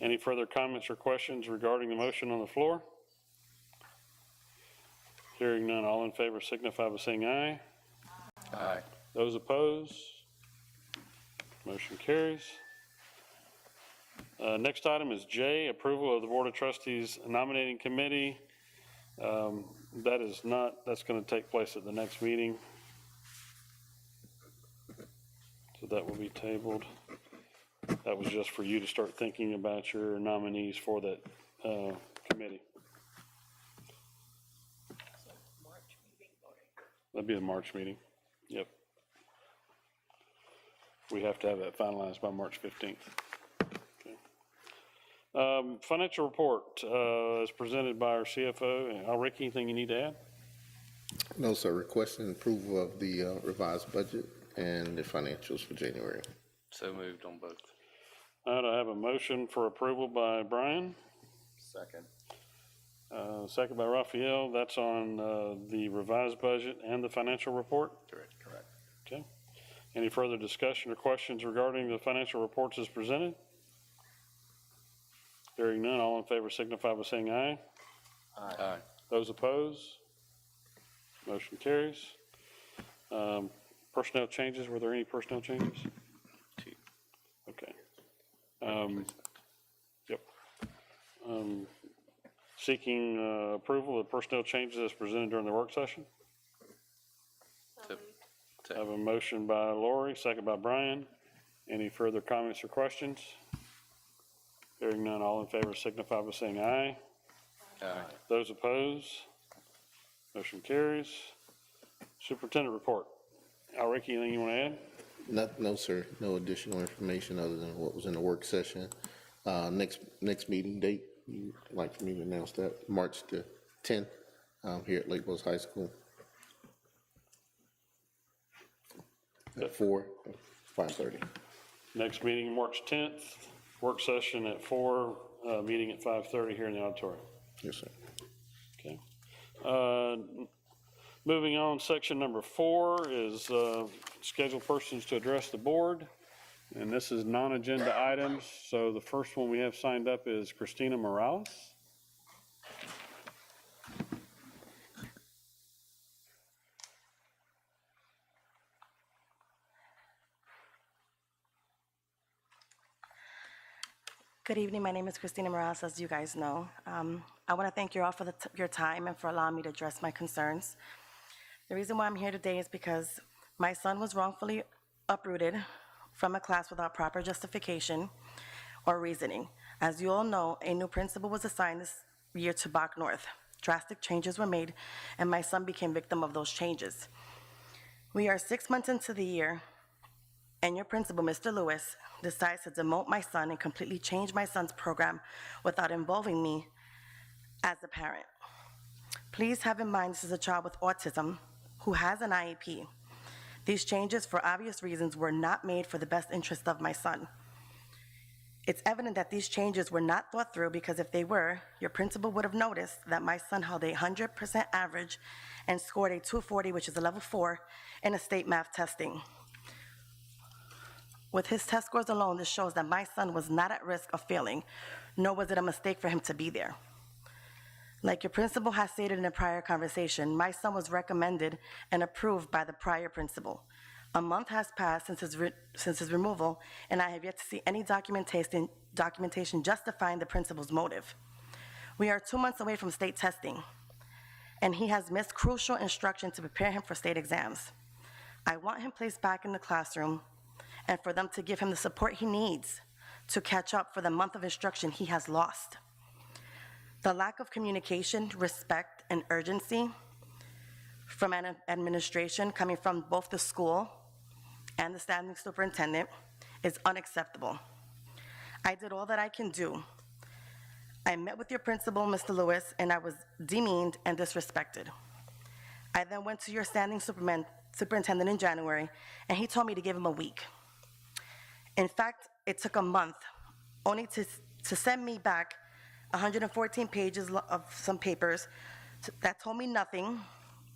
Any further comments or questions regarding the motion on the floor? Hearing none, all in favor signify by saying aye. Aye. Those opposed? Motion carries. Next item is J, approval of the Board of Trustees nominating committee. That's going to take place at the next meeting. So that will be tabled. That was just for you to start thinking about your nominees for that committee. That'd be the March meeting. Yep. We have to have that finalized by March 15th. Okay. Financial report is presented by our CFO. Rick, anything you need to add? No, sir. Requesting approval of the revised budget and the financials for January. So moved on both. All right, I have a motion for approval by Brian. Second. Second by Raphael. That's on the revised budget and the financial report? Correct. Okay. Any further discussion or questions regarding the financial reports as presented? Hearing none, all in favor signify by saying aye. Aye. Those opposed? Motion carries. Personnel changes, were there any personnel changes? Two. Okay. Yep. Seeking approval of personnel changes as presented during the work session. I have a motion by Lori, second by Brian. Any further comments or questions? Hearing none, all in favor signify by saying aye. Aye. Those opposed? Motion carries. Superintendent report. Ricky, anything you want to add? No, sir. No additional information other than what was in the work session. Next meeting date, you'd like for me to announce that, March the 10th, here at Lake Wales High School. At 5:30. Next meeting, March 10th, work session at 4, meeting at 5:30 here in the auditorium. Yes, sir. Okay. Moving on, section number 4 is scheduled persons to address the board. And this is non-agenda items. So the first one we have signed up is Christina Morales. Good evening. My name is Christina Morales, as you guys know. I want to thank you all for your time and for allowing me to address my concerns. The reason why I'm here today is because my son was wrongfully uprooted from a class without proper justification or reasoning. As you all know, a new principal was assigned this year to Bach North. Drastic changes were made, and my son became victim of those changes. We are 6 months into the year, and your principal, Mr. Lewis, decides to demote my son and completely change my son's program without involving me as a parent. Please have in mind this is a child with autism who has an IEP. These changes, for obvious reasons, were not made for the best interest of my son. It's evident that these changes were not thought through, because if they were, your principal would have noticed that my son held a 100% average and scored a 240, which is a level 4, in a state math testing. With his test scores alone, this shows that my son was not at risk of failing, nor was it a mistake for him to be there. Like your principal has stated in a prior conversation, my son was recommended and approved by the prior principal. A month has passed since his removal, and I have yet to see any documentation justifying the principal's motive. We are 2 months away from state testing, and he has missed crucial instruction to prepare him for state exams. I want him placed back in the classroom and for them to give him the support he needs to catch up for the month of instruction he has lost. The lack of communication, respect, and urgency from an administration coming from both the school and the standing superintendent is unacceptable. I did all that I can do. I met with your principal, Mr. Lewis, and I was demeaned and disrespected. I then went to your standing superintendent in January, and he told me to give him a week. In fact, it took a month only to send me back 114 pages of some papers that told me nothing,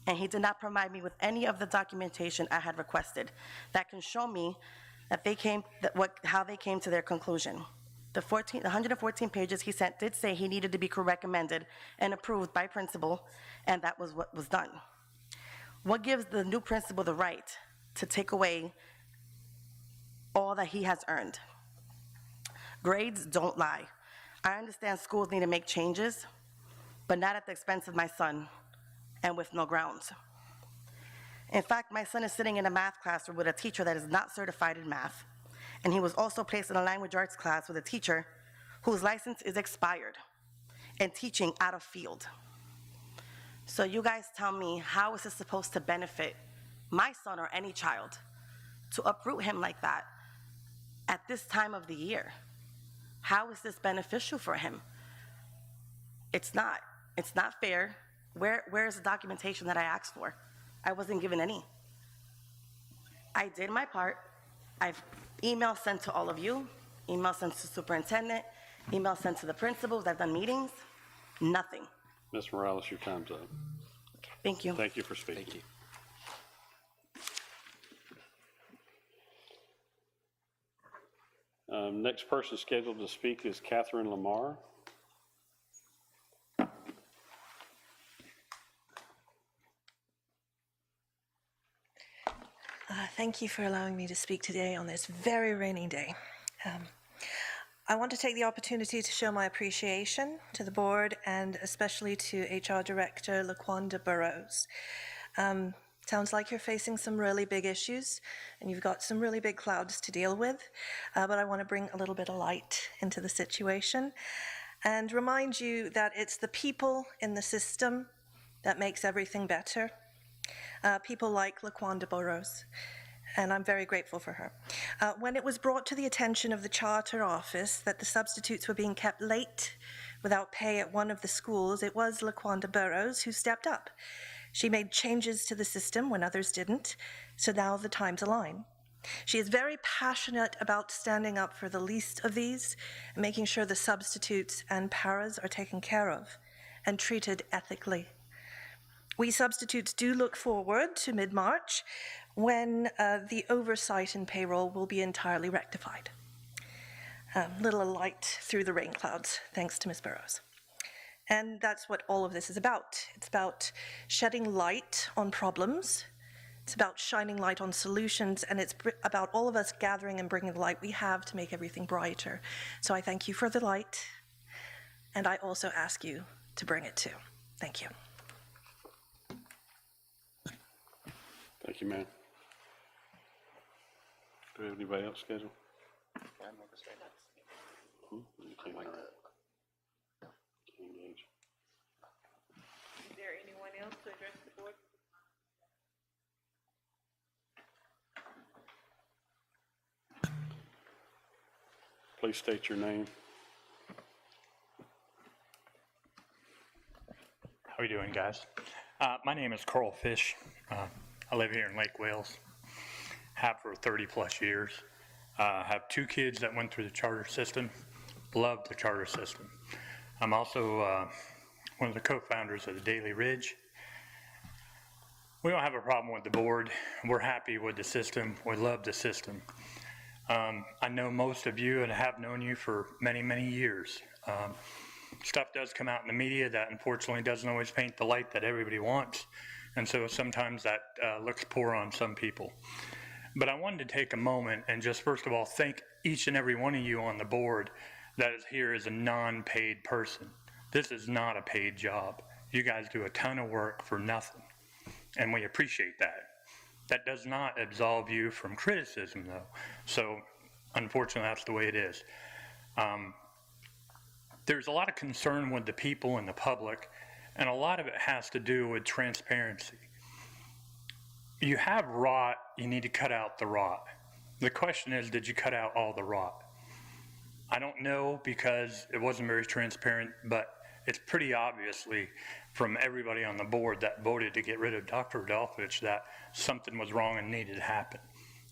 and he did not provide me with any of the documentation I had requested that can show me that how they came to their conclusion. The 114 pages he sent did say he needed to be recommended and approved by principal, and that was what was done. What gives the new principal the right to take away all that he has earned? Grades don't lie. I understand schools need to make changes, but not at the expense of my son and with no grounds. In fact, my son is sitting in a math classroom with a teacher that is not certified in math, and he was also placed in a language arts class with a teacher whose license is expired and teaching out of field. So you guys tell me, how is this supposed to benefit my son or any child to uproot him like that at this time of the year? How is this beneficial for him? It's not. It's not fair. Where's the documentation that I asked for? I wasn't given any. I did my part. I've emails sent to all of you, emails sent to the superintendent, emails sent to the principals. I've done meetings. Nothing. Ms. Morales, your time's up. Thank you. Thank you for speaking. Thank you. Next person scheduled to speak is Catherine Lamar. Thank you for allowing me to speak today on this very rainy day. I want to take the opportunity to show my appreciation to the board and especially to HR Director LaQuanda Burrows. Sounds like you're facing some really big issues and you've got some really big clouds to deal with, but I want to bring a little bit of light into the situation and remind you that it's the people in the system that makes everything better. People like LaQuanda Burrows, and I'm very grateful for her. When it was brought to the attention of the charter office that the substitutes were being kept late without pay at one of the schools, it was LaQuanda Burrows who stepped up. She made changes to the system when others didn't, so now the times align. She is very passionate about standing up for the least of these and making sure the substitutes and paras are taken care of and treated ethically. We substitutes do look forward to mid-March when the oversight in payroll will be entirely rectified. Little light through the rain clouds, thanks to Ms. Burrows. And that's what all of this is about. It's about shedding light on problems. It's about shining light on solutions, and it's about all of us gathering and bringing the light we have to make everything brighter. So I thank you for the light, and I also ask you to bring it too. Thank you. Thank you, ma'am. Do we have anybody else scheduled? You can't, all right. Can't engage. Is there anyone else to address the board? Please state your name. How are you doing, guys? My name is Carl Fish. I live here in Lake Wales. Have for 30 plus years. Have 2 kids that went through the charter system. Love the charter system. I'm also one of the co-founders of the Daily Ridge. We don't have a problem with the board. We're happy with the system. We love the system. I know most of you and have known you for many, many years. Stuff does come out in the media that unfortunately doesn't always paint the light that everybody wants. And so sometimes that looks poor on some people. But I wanted to take a moment and just first of all thank each and every one of you on the board that is here as a non-paid person. This is not a paid job. You guys do a ton of work for nothing, and we appreciate that. That does not absolve you from criticism, though. So unfortunately, that's the way it is. There's a lot of concern with the people and the public, and a lot of it has to do with transparency. You have rot, you need to cut out the rot. The question is, did you cut out all the rot? I don't know because it wasn't very transparent, but it's pretty obviously from everybody on the board that voted to get rid of Dr. Adolfovich that something was wrong and needed to happen.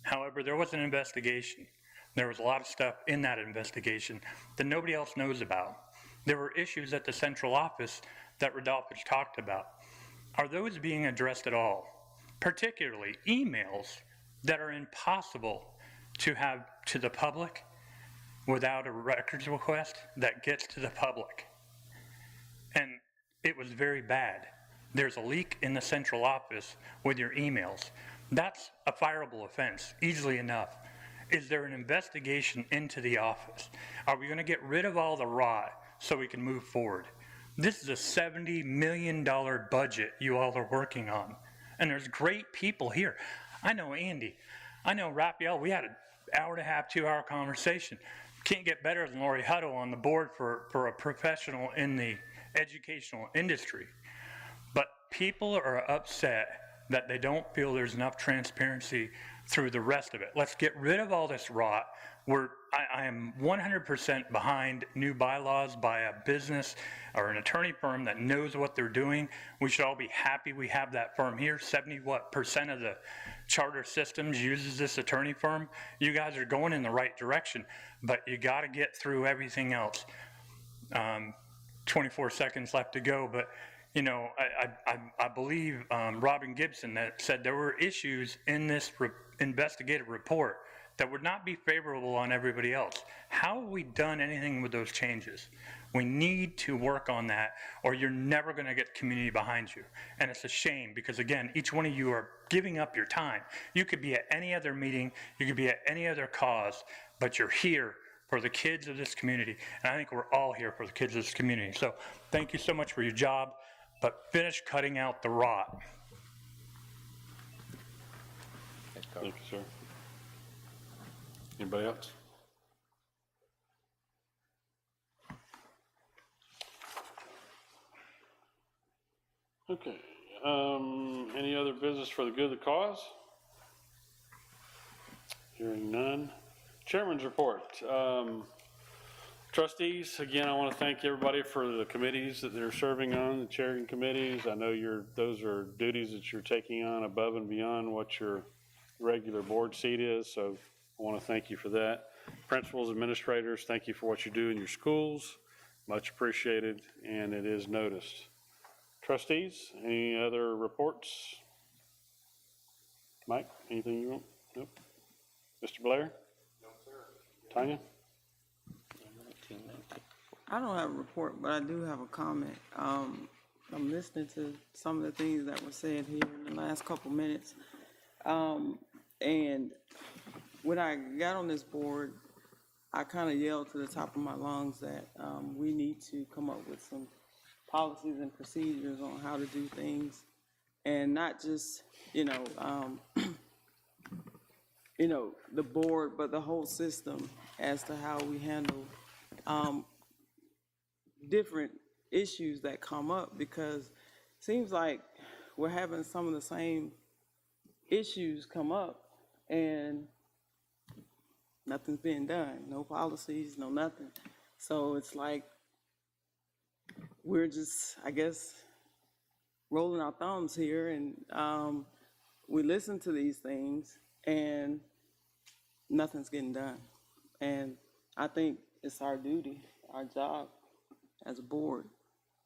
However, there was an investigation. There was a lot of stuff in that investigation that nobody else knows about. There were issues at the central office that Adolfovich talked about. Are those being addressed at all? Particularly emails that are impossible to have to the public without a records request that gets to the public. And it was very bad. There's a leak in the central office with your emails. That's a fireable offense, easily enough. Is there an investigation into the office? Are we going to get rid of all the rot so we can move forward? This is a $70 million budget you all are working on. And there's great people here. I know Andy. I know Raphael. We had an hour and a half, 2-hour conversation. Can't get better than Lori Huddle on the board for a professional in the educational industry. But people are upset that they don't feel there's enough transparency through the rest of it. Let's get rid of all this rot. I am 100% behind new bylaws by a business or an attorney firm that knows what they're doing. We should all be happy we have that firm here. 70% of the charter systems uses this attorney firm. You guys are going in the right direction, but you got to get through everything else. 24 seconds left to go, but, you know, I believe Robin Gibson that said there were issues in this investigative report that would not be favorable on everybody else. How have we done anything with those changes? We need to work on that, or you're never going to get the community behind you. And it's a shame because, again, each one of you are giving up your time. You could be at any other meeting, you could be at any other cause, but you're here for the kids of this community. And I think we're all here for the kids of this community. So thank you so much for your job, but finish cutting out the rot. Thank you, sir. Anybody else? Okay, any other business for the good of the cause? Hearing none. Chairman's report. Trustees, again, I want to thank everybody for the committees that they're serving on, the chairing committees. I know those are duties that you're taking on above and beyond what your regular board seat is, so I want to thank you for that. Principals, administrators, thank you for what you do in your schools. Much appreciated, and it is noticed. Trustees, any other reports? Mike, anything you want? Nope. Mr. Blair? No, sir. Tanya? I don't have a report, but I do have a comment. I'm listening to some of the things that were said here in the last couple minutes. And when I got on this board, I kind of yelled to the top of my lungs that we need to come up with some policies and procedures on how to do things, and not just, you know, the board, but the whole system as to how we handle different issues that come up, because it seems like we're having some of the same issues come up and nothing's being done, no policies, no nothing. So it's like we're just, I guess, rolling our thumbs here, and we listen to these things and nothing's getting done. And I think it's our duty, our job as a board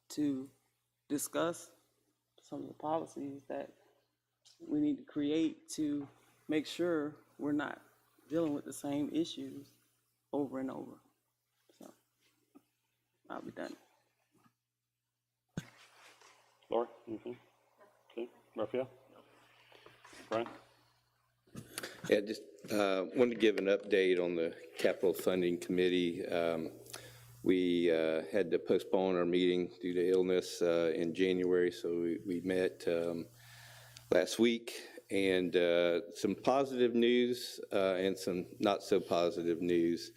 to discuss some of the policies that we need to create to make sure we're not dealing with the same issues over and over. So I'll be done. Laura, anything? Okay, Raphael? Brian? Yeah, just wanted to give an update on the capital funding committee. We had to postpone our meeting due to illness in January, so we met last week, and some positive news and some not so positive news.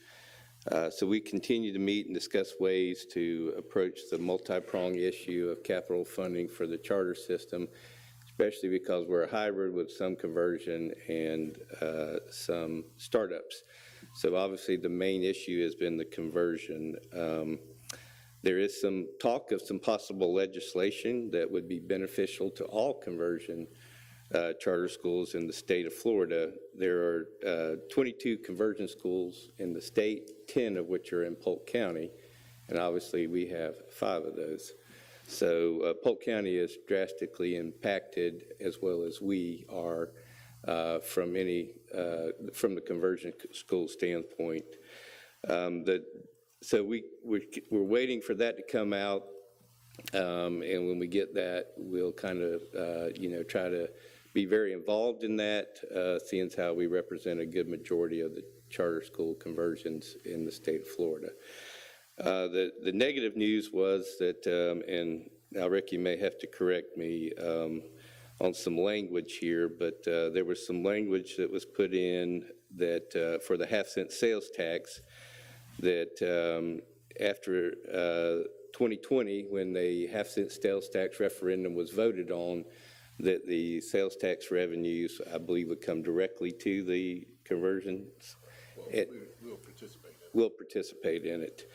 So we continue to meet and discuss ways to approach the multi-pronged issue of capital funding for the charter system, especially because we're a hybrid with some conversion and some startups. So obviously the main issue has been the conversion. There is some talk of some possible legislation that would be beneficial to all conversion charter schools in the state of Florida. There are 22 conversion schools in the state, 10 of which are in Polk County, and obviously we have 5 of those. So Polk County is drastically impacted, as well as we are, from the conversion school standpoint. So we're waiting for that to come out, and when we get that, we'll kind of try to be very involved in that, seeing as how we represent a good majority of the charter school conversions in the state of Florida. The negative news was that, and now Rick, you may have to correct me on some language here, but there was some language that was put in that for the half-cent sales tax that after 2020, when the half-cent sales tax referendum was voted on, that the sales tax revenues, I believe, would come directly to the conversions. We'll participate in it.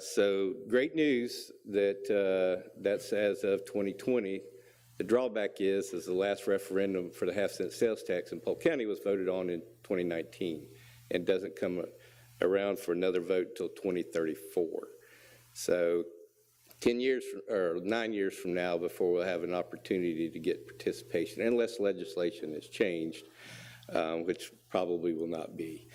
So great news that that's as of 2020. The drawback is the last referendum for the half-cent sales tax in Polk County was voted on in 2019 and doesn't come around for another vote until 2034. So 10 years or 9 years from now before we'll have an opportunity to get participation, unless legislation has changed, which probably will not be.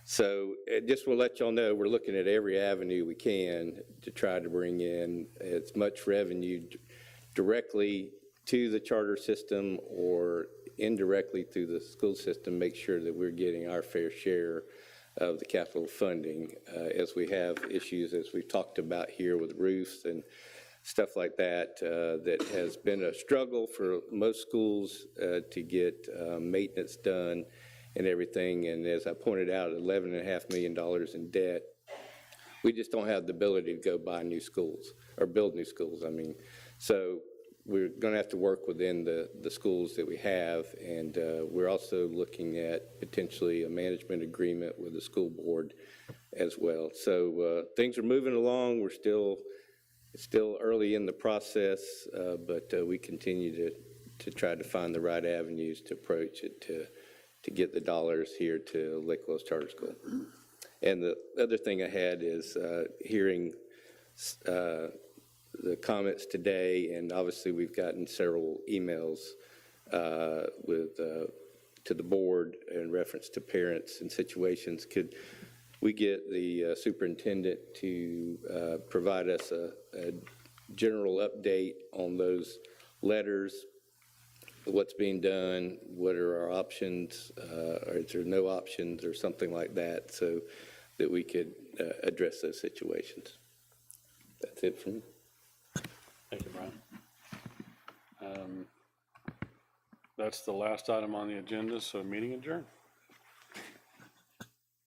So just will let y'all know we're looking at every avenue we can to try to bring in as much revenue directly to the charter system or indirectly through the school system, make sure that we're getting our fair share of the capital funding as we have issues, as we've talked about here with roofs and stuff like that, that has been a struggle for most schools to get maintenance done and everything. And as I pointed out, $11.5 million in debt. We just don't have the ability to go buy new schools or build new schools. I mean, so we're going to have to work within the schools that we have, and we're also looking at potentially a management agreement with the school board as well. So things are moving along. It's still early in the process, but we continue to try to find the right avenues to approach it to get the dollars here to Lake Wells Charter School. And the other thing I had is hearing the comments today, and obviously we've gotten several emails to the board in reference to parents and situations. Could we get the superintendent to provide us a general update on those letters, what's being done, what are our options, or is there no options or something like that, so that we could address those situations? That's it from me. Thank you, Brian. That's the last item on the agenda, so meeting adjourned.